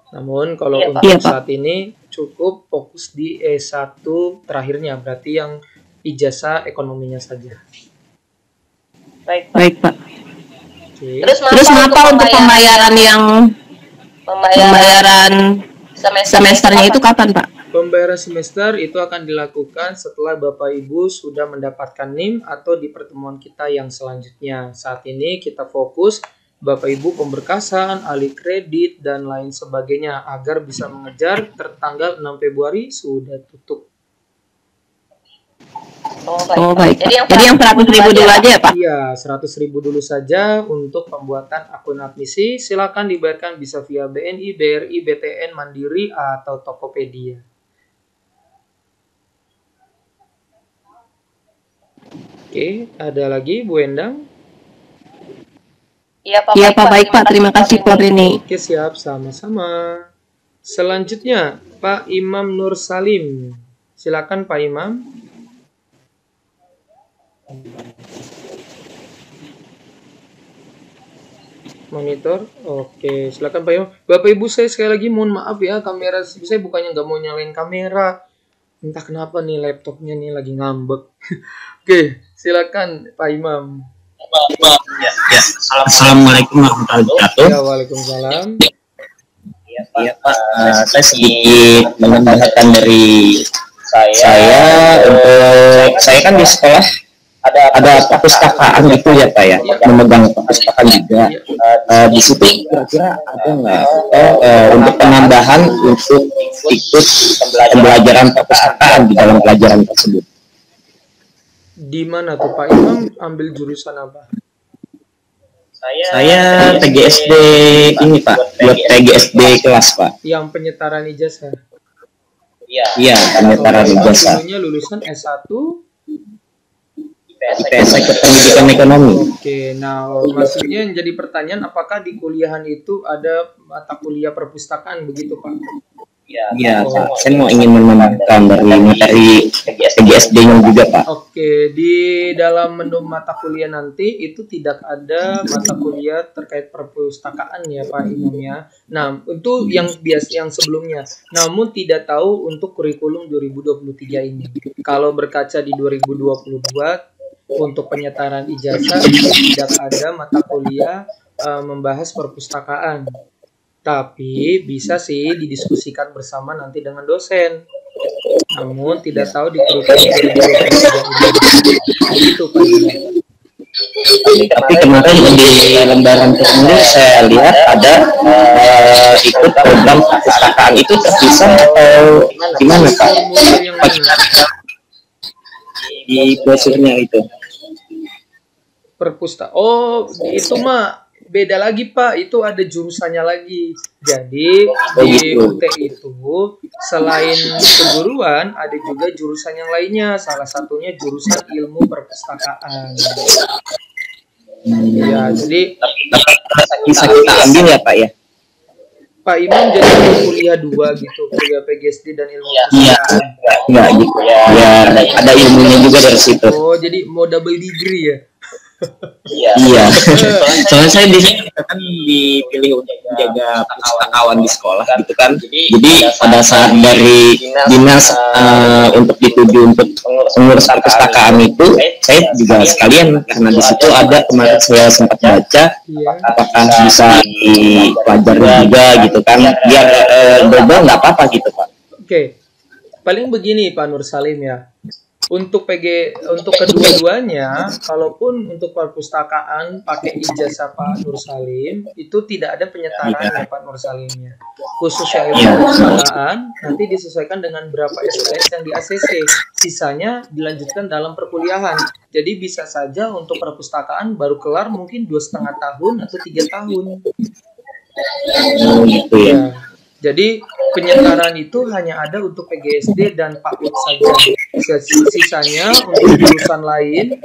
Namun kalau untuk saat ini cukup fokus di S1 terakhirnya, berarti yang ijazah ekonominya saja. Baik Pak. Oke. Terus kenapa untuk pembayaran semesternya itu kapan Pak? Pembayaran semester itu akan dilakukan setelah Bapak Ibu sudah mendapatkan NIM atau di pertemuan kita yang selanjutnya. Saat ini kita fokus Bapak Ibu pemberkasan, alih kredit, dan lain sebagainya agar bisa mengejar tertanggal 6 Februari sudah tutup. Oh baik. Jadi yang 100.000 dulu aja ya Pak? Iya, 100.000 dulu saja untuk pembuatan akun admisi. Silakan dibayarkan bisa via BNI, BRI, BTN, Mandiri, atau Tokopedia. Oke, ada lagi Bu Endang? Iya Pak, baik Pak. Terima kasih Pak Rini. Oke, siap, sama-sama. Selanjutnya, Pak Imam Nur Salim. Silakan Pak Imam. Monitor, oke, silakan Pak Imam. Bapak Ibu, saya sekali lagi mohon maaf ya, kamera saya bukannya nggak mau nyalain kamera, entah kenapa nih laptopnya nih lagi ngambek. Oke, silakan Pak Imam. Ya. Assalamualaikum warahmatullahi wabarakatuh. Ya, waalaikumsalam. Iya Pak, saya sedikit menambahkan dari saya untuk saya kan di sekolah ada perpustakaan gitu ya Pak ya, memegang perpustakaan juga. Di situ kira-kira ada nggak untuk penambahan untuk ikut pembelajaran perpustakaan di dalam pelajaran tersebut? Di mana tuh Pak Imam ambil jurusan apa? Saya TGSD ini Pak, buat TGSD kelas Pak. Yang penyetaran ijazah. Iya, penyetaran ijazah. Dulunya lulusan S1 IPS Pendidikan Ekonomi. Oke, nah maksudnya yang jadi pertanyaan apakah di kuliahan itu ada mata kuliah perpustakaan begitu Pak? Iya Pak, saya mau ingin menambahkan dari materi TGSD-nya juga Pak. Oke, di dalam menu mata kuliah nanti itu tidak ada mata kuliah terkait perpustakaan ya Pak Imam ya. Nah, itu yang yang sebelumnya. Namun tidak tahu untuk kurikulum 2023 ini. Kalau berkaca di 2022 untuk penyetaran ijazah itu tidak ada mata kuliah membahas perpustakaan. Tapi bisa sih didiskusikan bersama nanti dengan dosen. Namun tidak tahu di kurikulum 2023 ini. Itu Pak. Tapi kemarin di lembaran tersebut saya lihat ada ikut program perpustakaan itu terpisah atau gimana Pak? Di brosurnya itu. Oh, itu mah beda lagi Pak, itu ada jurusannya lagi. Jadi di UT itu selain keguruan ada juga jurusan yang lainnya. Salah satunya jurusan ilmu perpustakaan. Ya, jadi bisa kita ambil ya Pak ya. Pak Imam jadi kuliah 2 gitu, kuliah PGSD dan ilmu Iya, perpustakaan. enggak gitu. Ya, ada ilmunya juga dari situ. Oh, jadi mau double degree ya? Iya. Soalnya saya di sini kan dipilih untuk menjaga pustakawan di sekolah gitu kan. Jadi pada saat dari dinas untuk dituju untuk mengurus perpustakaan itu, saya juga sekalian karena di situ ada kemarin saya sempat baca apakah bisa dipelajari juga gitu kan. Biar double nggak apa-apa gitu Pak. Oke. Paling begini Pak Nur Salim ya. Untuk kedua-duanya, kalaupun untuk perpustakaan pakai ijazah Pak Nur Salim, itu tidak ada penyetaran ya Pak Nur Salimnya. Khususnya ilmu perpustakaan, nanti disesuaikan dengan berapa SKS yang di ACC. Sisanya dilanjutkan dalam perkuliahan. Jadi bisa saja untuk perpustakaan baru kelar mungkin 2,5 tahun atau 3 tahun. Gitu ya. Jadi penyetaran itu hanya ada untuk PGSD dan PAUD saja. Sisanya untuk jurusan lain,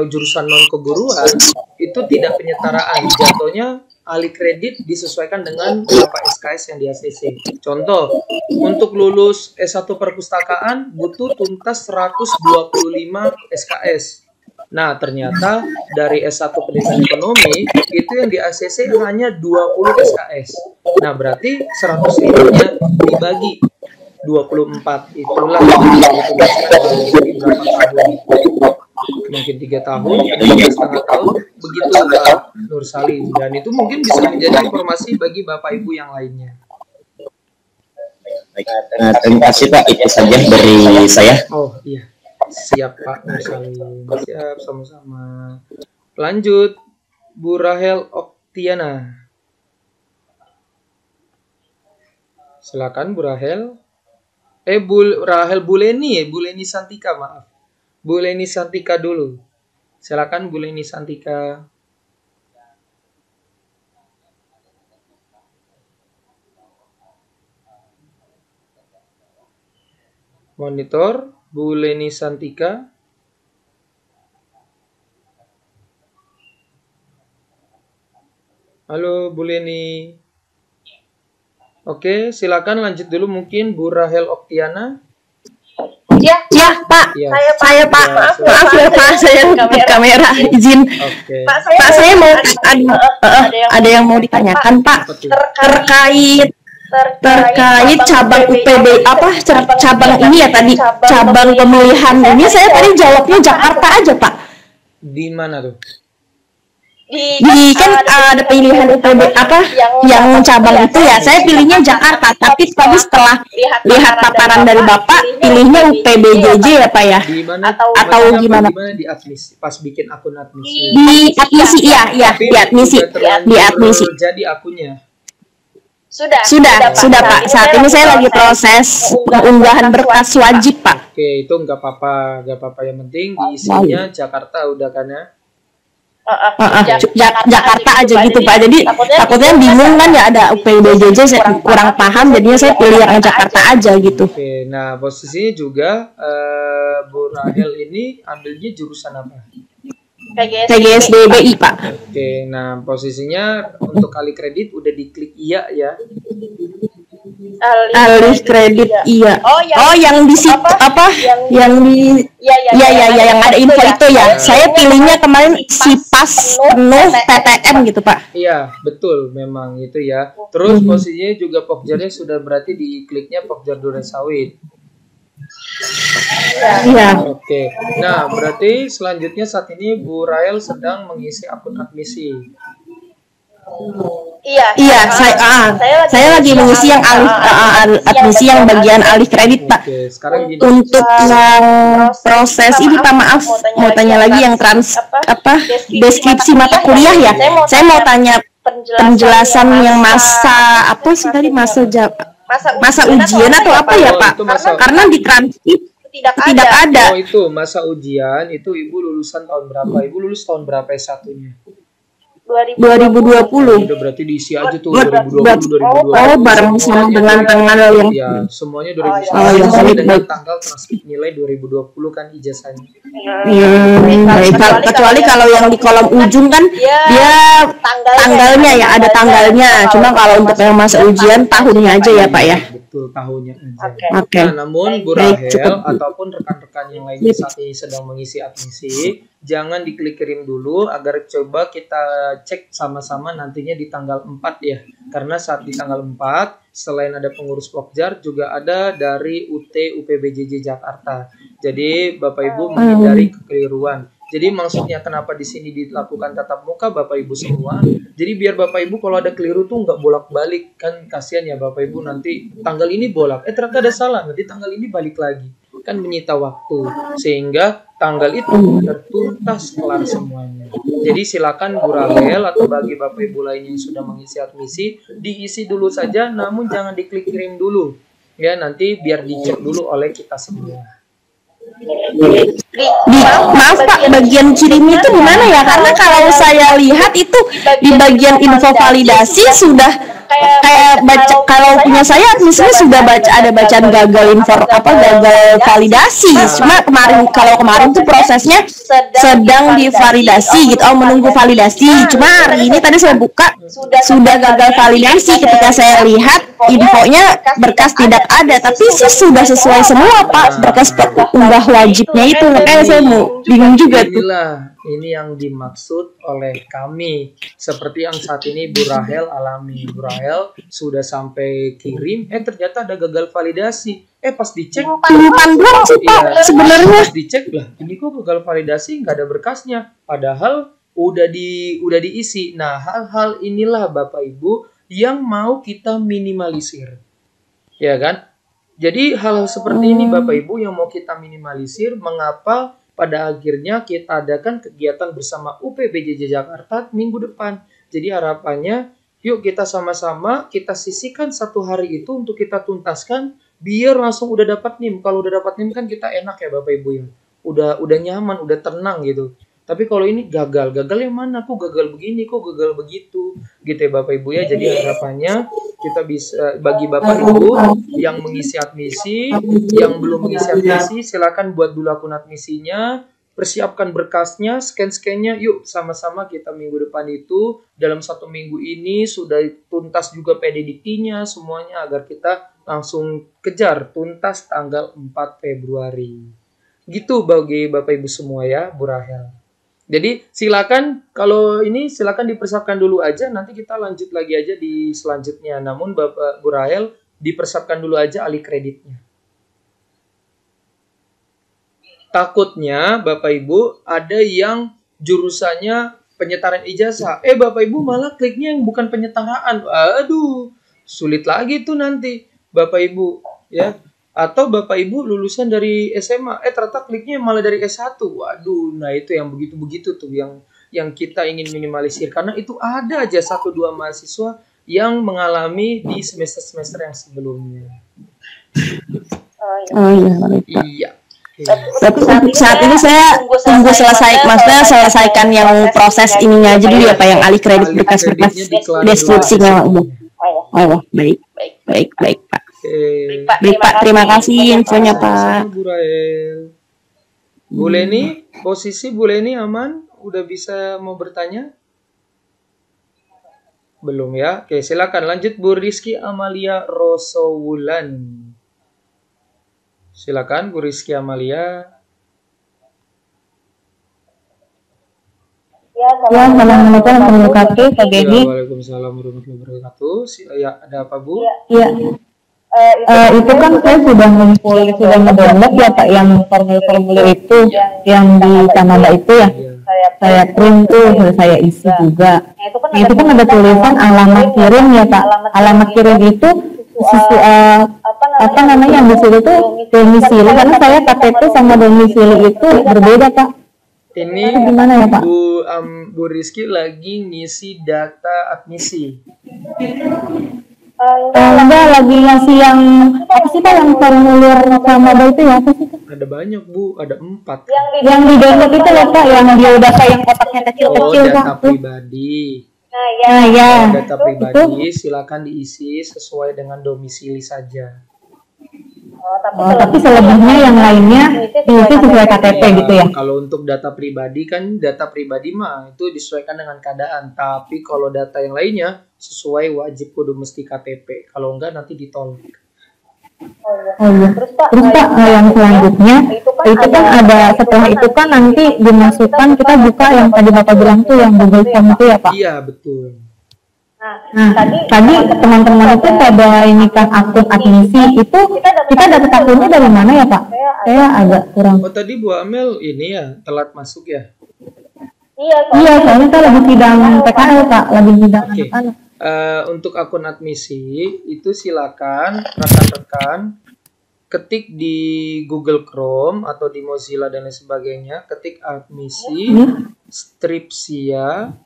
jurusan non keguruan itu tidak penyetaraan. Jatuhnya ahli kredit disesuaikan dengan berapa SKS yang di ACC. Contoh, untuk lulus S1 perpustakaan butuh tuntas 125 SKS. Nah, ternyata dari S1 pendidikan ekonomi itu yang di ACC hanya 20 SKS. Nah, berarti 100 ribunya dibagi 24. Itulah berapa tahun? Mungkin 3 tahun, 3,5 tahun, begitu Pak Nur Salim. Dan itu mungkin bisa menjadi informasi bagi Bapak Ibu yang lainnya. Nah, terima kasih Pak, itu saja dari saya. Oh iya. Siap Pak Nur Salim. Siap, sama-sama. Lanjut, Bu Rahel Oktiana. Silakan Bu Rahel. Bu Rahel Buleni Santika, maaf. Bu Leni Santika dulu. Silakan Bu Leni Santika. Monitor Bu Leni Santika. Halo Bu Leni. Oke, silakan lanjut dulu mungkin Bu Rahel Oktiana. Ya, Pak. Ya, Saya Pak. Maaf ya Pak, saya tutup kamera. Izin. Oke. Pak, saya mau ada yang mau ditanyakan Pak terkait cabang UPB cabang ini ya tadi cabang pemilihan ini saya tadi jawabnya Jakarta aja Pak. Di mana tuh? Di kan ada pilihan UPB yang cabang itu ya saya pilihnya Jakarta tapi tadi setelah lihat paparan dari Bapak pilihnya UPBJJ ya Pak ya. Di mana? Atau gimana? Di admisi pas bikin akun admisi. Di admisi iya Tapi di admisi udah admisi. Jadi akunnya. Sudah Pak. Saat ini saya lagi proses pengunggahan berkas wajib Pak. Oke, itu nggak apa-apa, yang penting diisinya Jakarta udah kan ya. Jakarta aja gitu Pak. Jadi takutnya bingung kan ya ada UPBJJ saya kurang paham jadinya saya pilih yang Jakarta aja gitu. Oke, nah posisinya juga Bu Rahel ini ambilnya jurusan apa? PGSD-BI Pak. Oke, nah posisinya untuk kali kredit udah diklik iya ya. Alih kredit iya. Oh yang di situ apa? Yang di yang ada info itu ya. Saya pilihnya kemarin SIPAS penuh PTM gitu Pak. Iya, betul memang itu ya. Terus posisinya juga Pokjarnya sudah berarti dikliknya Pokjar Durensawit. Iya. Oke. Nah, berarti selanjutnya saat ini Bu Rahel sedang mengisi akun admisi. Iya, saya lagi mengisi yang admisi yang bagian alih kredit Pak. Oke, sekarang gini. Untuk yang proses ini Pak maaf mau tanya lagi yang deskripsi mata kuliah ya. Saya mau tanya penjelasan yang masa apa sih tadi masa ujian atau apa ya Pak? Karena di transkrip tidak ada. Oh itu masa ujian itu Ibu lulusan tahun berapa? Ibu lulus tahun berapa S1-nya? 2020. Udah berarti diisi aja tuh Ber- 2020, Oh, bareng sama dengan tanggal yang ya semuanya Oh, ya, 2019 baik, dengan baik. tanggal transkrip nilai 2020 kan ijazahnya. baik. Kecuali kalau yang di kolom ujung kan dia tanggalnya ya, ada tanggalnya. Cuma kalau untuk yang masa ujian tahunnya aja ya Pak ya. Betul, tahunnya aja. Oke. Nah, namun Bu Baik, Rahel cukup. ataupun rekan-rekan yang lainnya saat ini sedang mengisi admisi, jangan diklik kirim dulu agar coba kita cek sama-sama nantinya di tanggal 4 ya. Karena saat di tanggal 4, selain ada pengurus Pokjar, juga ada dari UT UPBJJ Jakarta. Jadi Bapak Ibu menghindari kekeliruan. Jadi maksudnya kenapa di sini dilakukan tatap muka Bapak Ibu semua? Jadi biar Bapak Ibu kalau ada keliru tuh nggak bolak-balik, kan kasihan ya Bapak Ibu nanti tanggal ini bolak, ternyata ada salah, nanti tanggal ini balik lagi, kan menyita waktu sehingga tanggal itu tertuntas kelar semuanya. Jadi silakan Bu Rahel atau bagi Bapak Ibu lainnya yang sudah mengisi admisi diisi dulu saja, namun jangan diklik kirim dulu ya, nanti biar dicek dulu oleh kita semua. Maaf Pak, bagian kirimnya itu di mana ya? Karena kalau saya lihat itu di bagian info validasi sudah kayak baca, kalau punya saya misalnya sudah ada bacaan gagal gagal validasi. Cuma kemarin tuh prosesnya sedang divalidasi gitu. Oh, menunggu validasi. Cuma hari ini tadi saya buka sudah gagal validasi. Ketika saya lihat infonya berkas tidak ada, tapi sih sudah sesuai semua Pak, berkas unggah wajibnya itu. Makanya saya mau bingung juga tuh. Inilah ini yang dimaksud oleh kami, seperti yang saat ini Bu Rahel alami. Bu Rahel sudah sampai kirim, ternyata ada gagal validasi. Pas dicek Simpan doang sih Pak sebenarnya. Pas dicek lah, ini kok gagal validasi, nggak ada berkasnya, padahal udah diisi. Nah, hal-hal inilah Bapak Ibu yang mau kita minimalisir, ya kan? Jadi hal seperti ini Bapak Ibu yang mau kita minimalisir. Mengapa pada akhirnya kita adakan kegiatan bersama UPBJJ Jakarta minggu depan. Jadi harapannya yuk kita sama-sama kita sisihkan satu hari itu untuk kita tuntaskan biar langsung udah dapat NIM. Kalau udah dapat NIM kan kita enak ya Bapak Ibu ya. Udah nyaman, udah tenang gitu. Tapi kalau ini gagal yang mana? Kok gagal begini, kok gagal begitu, gitu ya Bapak Ibu ya. Jadi harapannya kita bisa, bagi Bapak Ibu yang mengisi admisi, yang belum mengisi admisi, silakan buat dulu akun admisinya, persiapkan berkasnya, scan-scannya, yuk sama-sama kita minggu depan itu, dalam 1 minggu ini sudah tuntas juga PDDT-nya semuanya, agar kita langsung kejar tuntas tanggal 4 Februari. Gitu bagi Bapak Ibu semua ya, Bu Rahel. Jadi silakan kalau ini silakan dipersiapkan dulu aja, nanti kita lanjut lagi aja di selanjutnya. Namun Bapak Bu Rahel dipersiapkan dulu aja ahli kreditnya. Takutnya Bapak Ibu ada yang jurusannya penyetaraan ijazah. Bapak Ibu malah kliknya yang bukan penyetaraan. Aduh, sulit lagi tuh nanti Bapak Ibu ya. Atau Bapak Ibu lulusan dari SMA, ternyata kliknya malah dari S1. Waduh, nah itu yang begitu-begitu tuh yang kita ingin minimalisir. Karena itu ada aja 1-2 mahasiswa yang mengalami di semester-semester yang sebelumnya. Oh iya, baik, Pak. Iya. Tapi untuk saat ini saya tunggu selesaikan yang proses ininya aja dulu ya Pak, yang alih kredit berkas-berkas deskripsinya. Oh, baik Pak. Baik Pak, terima kasih infonya Pak. Bu Rahel. Bu Leni, posisi Bu Leni aman? Udah bisa mau bertanya? Belum ya? Oke, silakan lanjut Bu Rizky Amalia Rosowulan. Silakan Bu Rizky Amalia. Ya, assalamualaikum warahmatullahi wabarakatuh, Pak Benny. Waalaikumsalam warahmatullahi wabarakatuh. Ya, ada apa Bu? Ya. Itu kan saya sudah ngedownload ya Pak, yang formulir itu yang di Kanada itu ya. Saya print tuh, saya isi juga. Itu kan ada tulisan alamat kirim ya Pak. Alamat kirim itu apa namanya yang di situ tuh domisili, karena saya KTP sama domisili itu berbeda Pak. Ini gimana ya Pak? Bu Rizky lagi ngisi data admisi. Enggak, lagi ngasih yang apa sih Pak, yang formulir sama itu ya, apa sih Pak? Ada banyak Bu, ada 4. Yang di download itu loh Pak, yang dia udah kayak yang kotaknya kecil-kecil Pak. Data pribadi. Nah ya, Data pribadi silakan diisi sesuai dengan domisili saja. Tapi selebihnya yang lainnya diisi sesuai KTP gitu ya. Kalau untuk data pribadi kan, data pribadi mah itu disesuaikan dengan keadaan. Tapi kalau data yang lainnya sesuai wajib kudu mesti KTP. Kalau enggak nanti ditolak. Oh iya. Terus Pak, yang selanjutnya itu kan ada, setelah itu kan nanti dimasukkan, kita buka yang tadi Bapak bilang tuh yang Google Form itu ya Pak? Iya betul. Nah, tadi teman-teman itu pada ini kan akun admisi itu, kita dapat akunnya dari mana ya Pak? Saya agak kurang. Oh tadi Bu Amel ini ya telat masuk ya? Iya, soalnya kita lagi sidang PKL Pak, lagi sidang anak-anak. Untuk akun admisi itu silakan rekan-rekan ketik di Google Chrome atau di Mozilla dan lain sebagainya, ketik admisi stripsia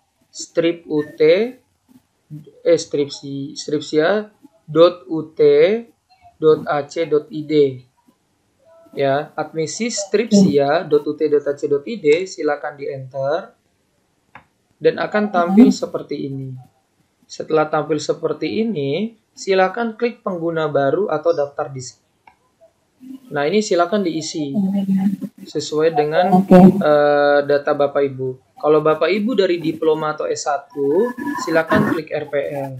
stripsia.ut.ac.id ya, admisi stripsia.ut.ac.id, silakan di enter dan akan tampil seperti ini. Setelah tampil seperti ini, silakan klik pengguna baru atau daftar di sini. Nah, ini silakan diisi sesuai dengan data Bapak Ibu. Kalau Bapak Ibu dari diploma atau S1, silakan klik RPL.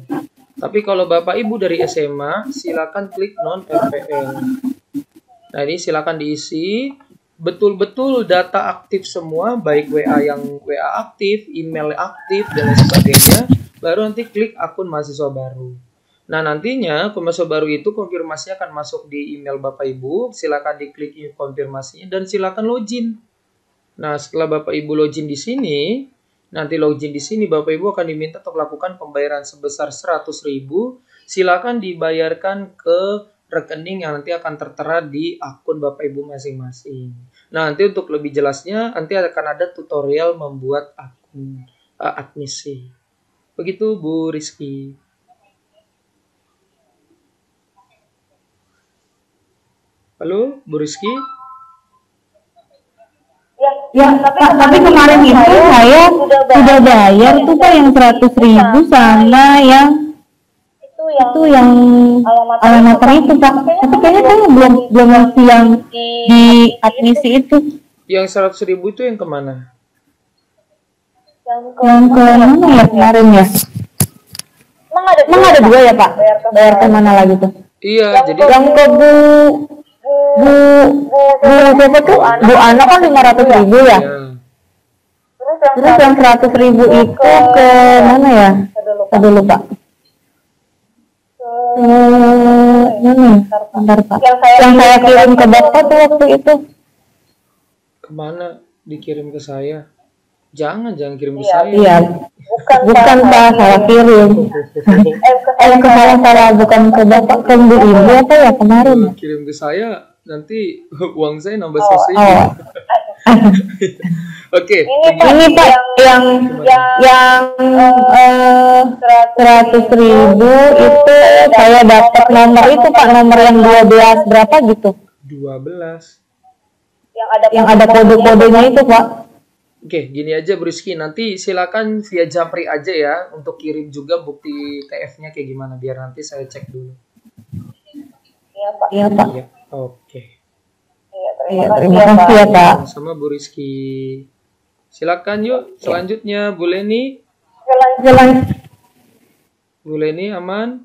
Tapi kalau Bapak Ibu dari SMA, silakan klik non RPL. Nah, ini silakan diisi betul-betul data aktif semua, baik WA yang WA aktif, email aktif dan lain sebagainya. Baru nanti klik akun mahasiswa baru. Nah, nantinya akun mahasiswa baru itu konfirmasinya akan masuk di email Bapak Ibu. Silakan diklik konfirmasinya dan silakan login. Nah, setelah Bapak Ibu login di sini, nanti login di sini Bapak Ibu akan diminta untuk melakukan pembayaran sebesar 100.000. Silakan dibayarkan ke rekening yang nanti akan tertera di akun Bapak Ibu masing-masing. Nah, nanti untuk lebih jelasnya nanti akan ada tutorial membuat akun admisi. Begitu Bu Rizky. Halo Bu Rizky? Ya, tapi kemarin itu saya sudah bayar tuh Pak yang 100.000 sama yang itu yang alamat itu Pak. Tapi kayaknya saya belum ngasih yang di admisi itu. Yang 100.000 itu yang kemana? Yang ke mana ya kemarin ya? Emang ada dua ya Pak? Bayar ke mana lagi tuh? Iya, jadi yang ke Bu siapa tuh? Bu Ana kan 500.000 ya? Terus yang 100.000 itu ke mana ya? Kita dulu Pak. Mana? Bentar Pak. Yang saya kirim ke Bapak tuh waktu itu. Kemana dikirim ke saya? Jangan kirim ke saya. Iya. Bukan Pak, salah kirim. Ke salah bukan ke Bapak, ke Bu Ibu apa ya kemarin? Kirim ke saya, nanti uang saya nambah sisi. Oke. Ini Pak yang 100.000 itu saya dapat nomor itu Pak, nomor yang 12 berapa gitu? 12. Yang ada kode-kodenya itu Pak. Oke, gini aja Bu Rizky, nanti silakan via Japri aja ya untuk kirim juga bukti TF-nya kayak gimana biar nanti saya cek dulu. Iya Pak. Ya, oke. Terima kasih ya Pak. Sama Bu Rizky. Silakan yuk selanjutnya Bu Leni. Bu Leni aman?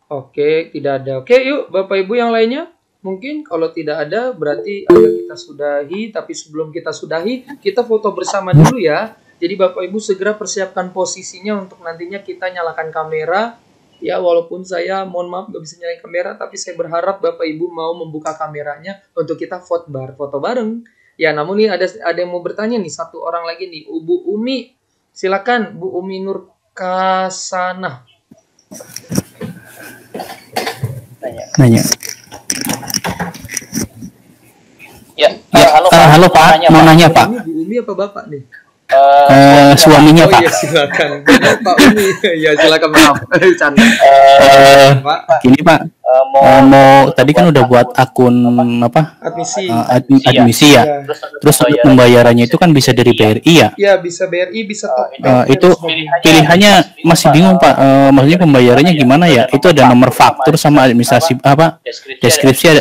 Oke, tidak ada. Oke, yuk Bapak Ibu yang lainnya. Mungkin kalau tidak ada berarti ayo kita sudahi, tapi sebelum kita sudahi kita foto bersama dulu ya. Jadi Bapak Ibu segera persiapkan posisinya untuk nantinya kita nyalakan kamera. Ya walaupun saya mohon maaf gak bisa nyalain kamera, tapi saya berharap Bapak Ibu mau membuka kameranya untuk kita foto bareng. Ya namun nih ada yang mau bertanya nih, satu orang lagi nih, Bu Umi. Silakan Bu Umi Nur Kasana. Nanya. Ya, halo Pak. Mau nanya Pak. Ini Bu Umi apa Bapak nih? Suaminya Oh Pak. iya silakan. Pak Umi. Ya silakan maaf. Canda. Pak. Gini Pak, mau tadi kan udah buat akun apa? Admisi. Admisi ya. Iya. Terus untuk pembayarannya itu kan bisa dari BRI ya. Ya bisa BRI, bisa Tokped. Itu pilihannya masih bingung Pak. Maksudnya pembayarannya gimana ya? Itu ada nomor faktur sama administrasi apa? Deskripsi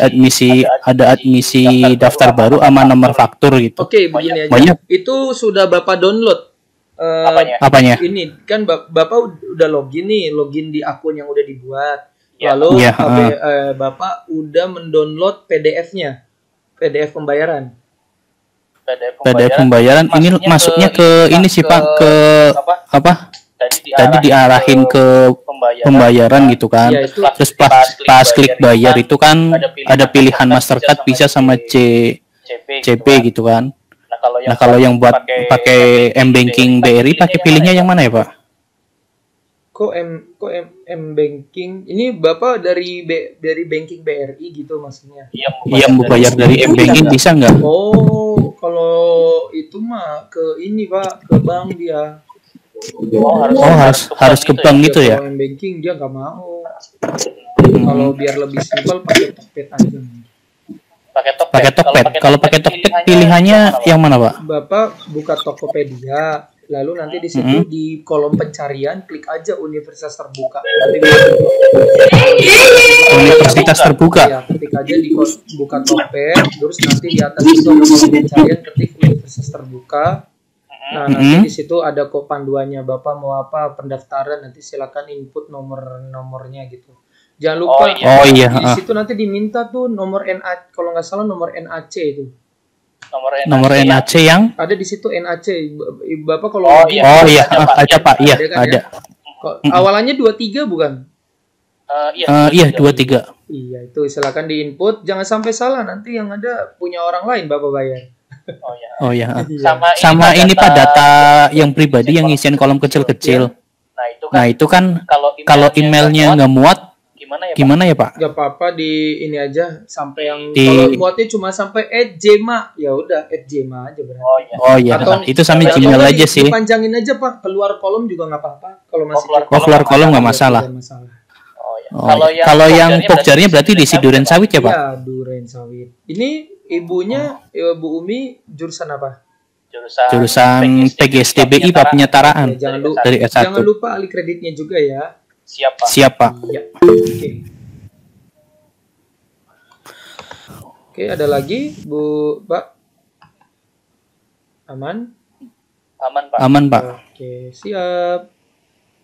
ada admisi daftar baru sama nomor faktur gitu. Oke, begini aja. Banyak. Itu sudah Bapak download. Apanya? Ini kan Bapak udah login di akun yang udah dibuat. Lalu Iya, Bapak udah mendownload PDF-nya. PDF pembayaran. PDF pembayaran ini masuknya ke ini sih Pak, ke apa? Tadi diarahin ke pembayaran gitu kan. Ya, itu. Terus pas klik bayar itu kan ada pilihan Mastercard bisa sama CP gitu kan. Nah, kalau yang buat pakai M-Banking BRI pakai pilihnya yang mana ya, Pak? Kok M-Banking? Ini Bapak dari banking BRI gitu maksudnya? Iya, mau bayar dari M-Banking bisa nggak? Oh, kalau itu mah ke ini Pak, ke bank dia. Harus ke bank gitu ya? Kalau M-Banking dia nggak mau. Kalau biar lebih simpel pakai Tokped aja. Pakai Tokped. Kalau pakai Tokped pilihannya yang mana, Pak? Bapak buka Tokopedia, lalu nanti di situ di kolom pencarian klik aja universitas terbuka. Nanti Universitas terbuka. ya, ketik aja di buka Tokped, terus nanti di atas itu ada kolom pencarian ketik universitas terbuka. Nah, nanti di situ ada kok panduannya. Bapak mau apa pendaftaran, nanti silakan input nomornya gitu. Jangan lupa iya. di situ nanti diminta tuh nomor NAC, kalau nggak salah nomor NAC itu. Nomor NAC yang Ada di situ NAC. Bapak kalau iya, ada Pak. Iya, kan, ada. Awalannya 23 bukan? Iya, 23. Iya, itu silakan diinput, jangan sampai salah nanti yang ada punya orang lain Bapak bayar. Oh iya. Sama ini Pak, data yang pribadi yang isian kolom kecil-kecil. Nah, itu kan kalau emailnya nggak muat gimana ya Pak? Gak apa-apa di ini aja sampai yang kalau muatnya cuma sampai @jma, ya udah @jma aja berarti. Oh iya. Atau, itu sama Gmail aja sih. Dipanjangin aja Pak, keluar kolom juga nggak apa-apa. Kalau masih keluar kolom nggak masalah. Kalau yang pokjarnya berarti di Duren Sawit ya Pak? Iya, Duren Sawit. Ini ibunya Bu Umi jurusan apa? Jurusan PGSDBI Pak, penyetaraan. Ya, dari S1. Jangan lupa ahli kreditnya juga ya. Siap Pak. Ya. Oke, ada lagi Bu Pak? Aman? Aman Pak. Oke, siap.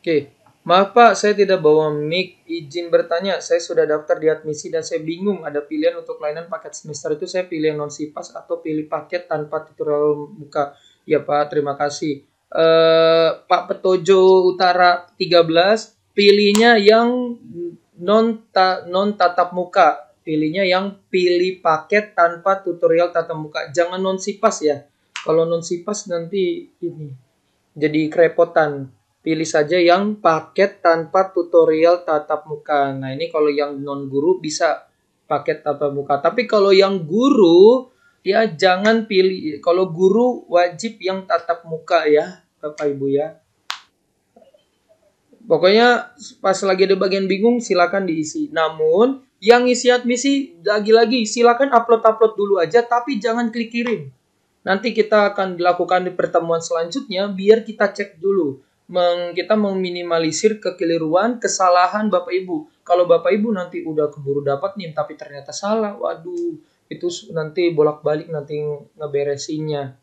Oke, maaf Pak, saya tidak bawa mic. Izin bertanya, saya sudah daftar di admisi dan saya bingung ada pilihan untuk layanan paket semester itu saya pilih yang non sipas atau pilih paket tanpa tutorial muka. Ya Pak, terima kasih. Pak Petojo Utara 13, pilihnya yang non tatap muka. Pilihnya yang pilih paket tanpa tutorial tatap muka. Jangan non sipas ya. Kalau non sipas nanti ini jadi kerepotan. Pilih saja yang paket tanpa tutorial tatap muka. Nah, ini kalau yang non guru bisa paket tatap muka. Tapi kalau yang guru ya jangan pilih. Kalau guru wajib yang tatap muka ya, Bapak Ibu ya. Pokoknya pas lagi ada bagian bingung silakan diisi. Namun yang isi admisi lagi-lagi silakan upload dulu aja, tapi jangan klik kirim. Nanti kita akan dilakukan di pertemuan selanjutnya biar kita cek dulu. Kita meminimalisir kekeliruan, kesalahan Bapak Ibu. Kalau Bapak Ibu nanti udah keburu dapat nih tapi ternyata salah, waduh, itu nanti bolak-balik nanti ngeberesinnya.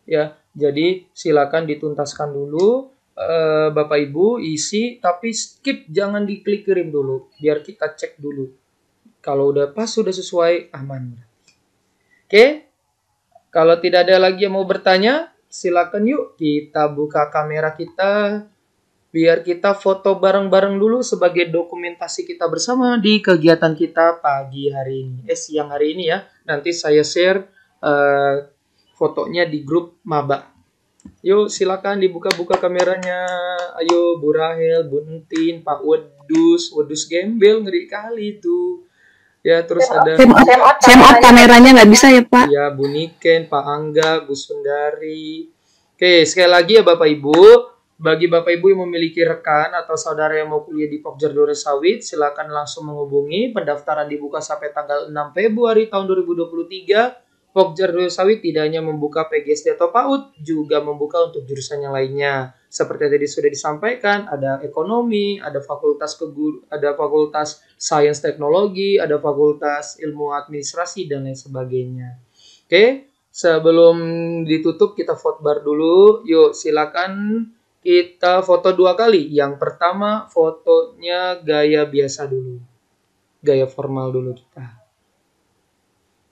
Ya, jadi silakan dituntaskan dulu. Bapak Ibu isi tapi skip, jangan diklik kirim dulu biar kita cek dulu kalau udah pas sudah sesuai aman. Oke, kalau tidak ada lagi yang mau bertanya silakan yuk kita buka kamera kita biar kita foto bareng-bareng dulu sebagai dokumentasi kita bersama di kegiatan kita pagi hari ini siang hari ini ya. Nanti saya share fotonya di grup maba. Yuk silakan dibuka-buka kameranya. Ayo Bu Rahel, Bu Entin, Pak Wedus Gembel, ngeri kali itu. Ya terus ada Semot kameranya nggak bisa ya Pak? ya Bu Niken, Pak Angga, Bu Sundari, Oke, sekali lagi ya Bapak Ibu, bagi Bapak Ibu yang memiliki rekan atau saudara yang mau kuliah di Pokja Durensawit, silakan langsung menghubungi. Pendaftaran dibuka sampai tanggal 6 Februari tahun 2023. Pokja Durensawit tidak hanya membuka PGSD atau PAUD, juga membuka untuk jurusan yang lainnya. Seperti tadi sudah disampaikan, ada ekonomi, ada fakultas sains teknologi, ada fakultas ilmu administrasi, dan lain sebagainya. Oke, sebelum ditutup kita vote bar dulu. Yuk, silakan kita foto 2 kali. Yang pertama fotonya gaya biasa dulu. Gaya formal dulu kita.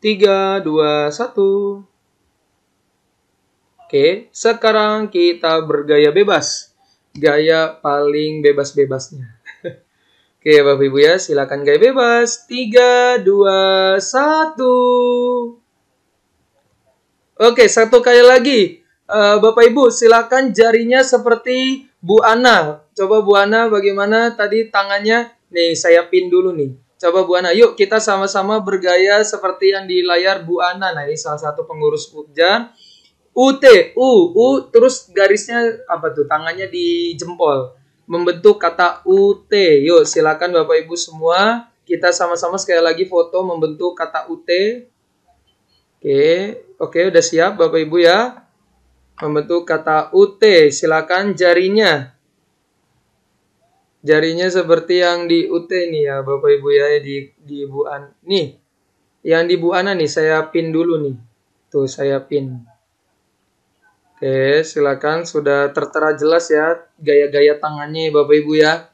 3, 2, 1. Oke, sekarang kita bergaya bebas. Gaya paling bebas-bebasnya. Oke, Bapak Ibu ya, silakan gaya bebas. 3, 2, 1. Oke, satu kali lagi. Bapak Ibu, silakan jarinya seperti Bu Ana. Coba Bu Ana bagaimana tadi tangannya? Nih, saya pin dulu nih. Coba Bu Ana, yuk kita sama-sama bergaya seperti yang di layar Bu Ana. Nah, ini salah satu pengurus Pokja. Terus garisnya apa tuh? Tangannya di jempol. Membentuk kata UT. Yuk, silakan Bapak Ibu semua. Kita sama-sama sekali lagi foto membentuk kata UT. Oke, udah siap Bapak Ibu ya. Membentuk kata UT. Silakan jarinya. Jarinya seperti yang di UT nih ya Bapak Ibu ya, di Bu Ana. Nih, yang di Bu Ana nih saya pin dulu nih. Tuh saya pin. Oke, silakan sudah tertera jelas ya gaya-gaya tangannya Bapak Ibu ya.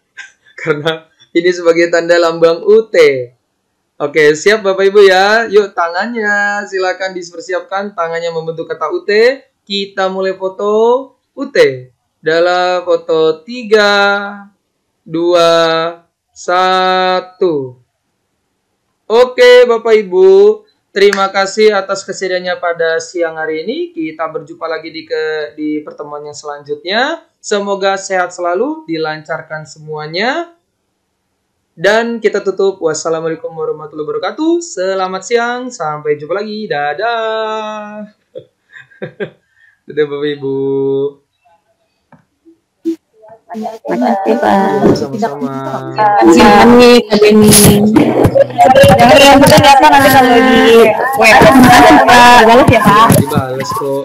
Karena ini sebagai tanda lambang UT. Oke, siap Bapak Ibu ya. Yuk tangannya silakan dipersiapkan, tangannya membentuk kata UT. Kita mulai foto UT. Dalam foto 3, 2, 1. Oke Bapak Ibu, terima kasih atas kesediaannya pada siang hari ini. Kita berjumpa lagi di pertemuan yang selanjutnya. Semoga sehat selalu, dilancarkan semuanya. Dan kita tutup. Wassalamualaikum warahmatullahi wabarakatuh. Selamat siang, sampai jumpa lagi. Dadah. Dadah Bapak Ibu. Makasih Pak. Sama-sama. Kami ini. Jangan yang betul datang nanti kalau di web. Pak, balas ya Pak. Dibales kok.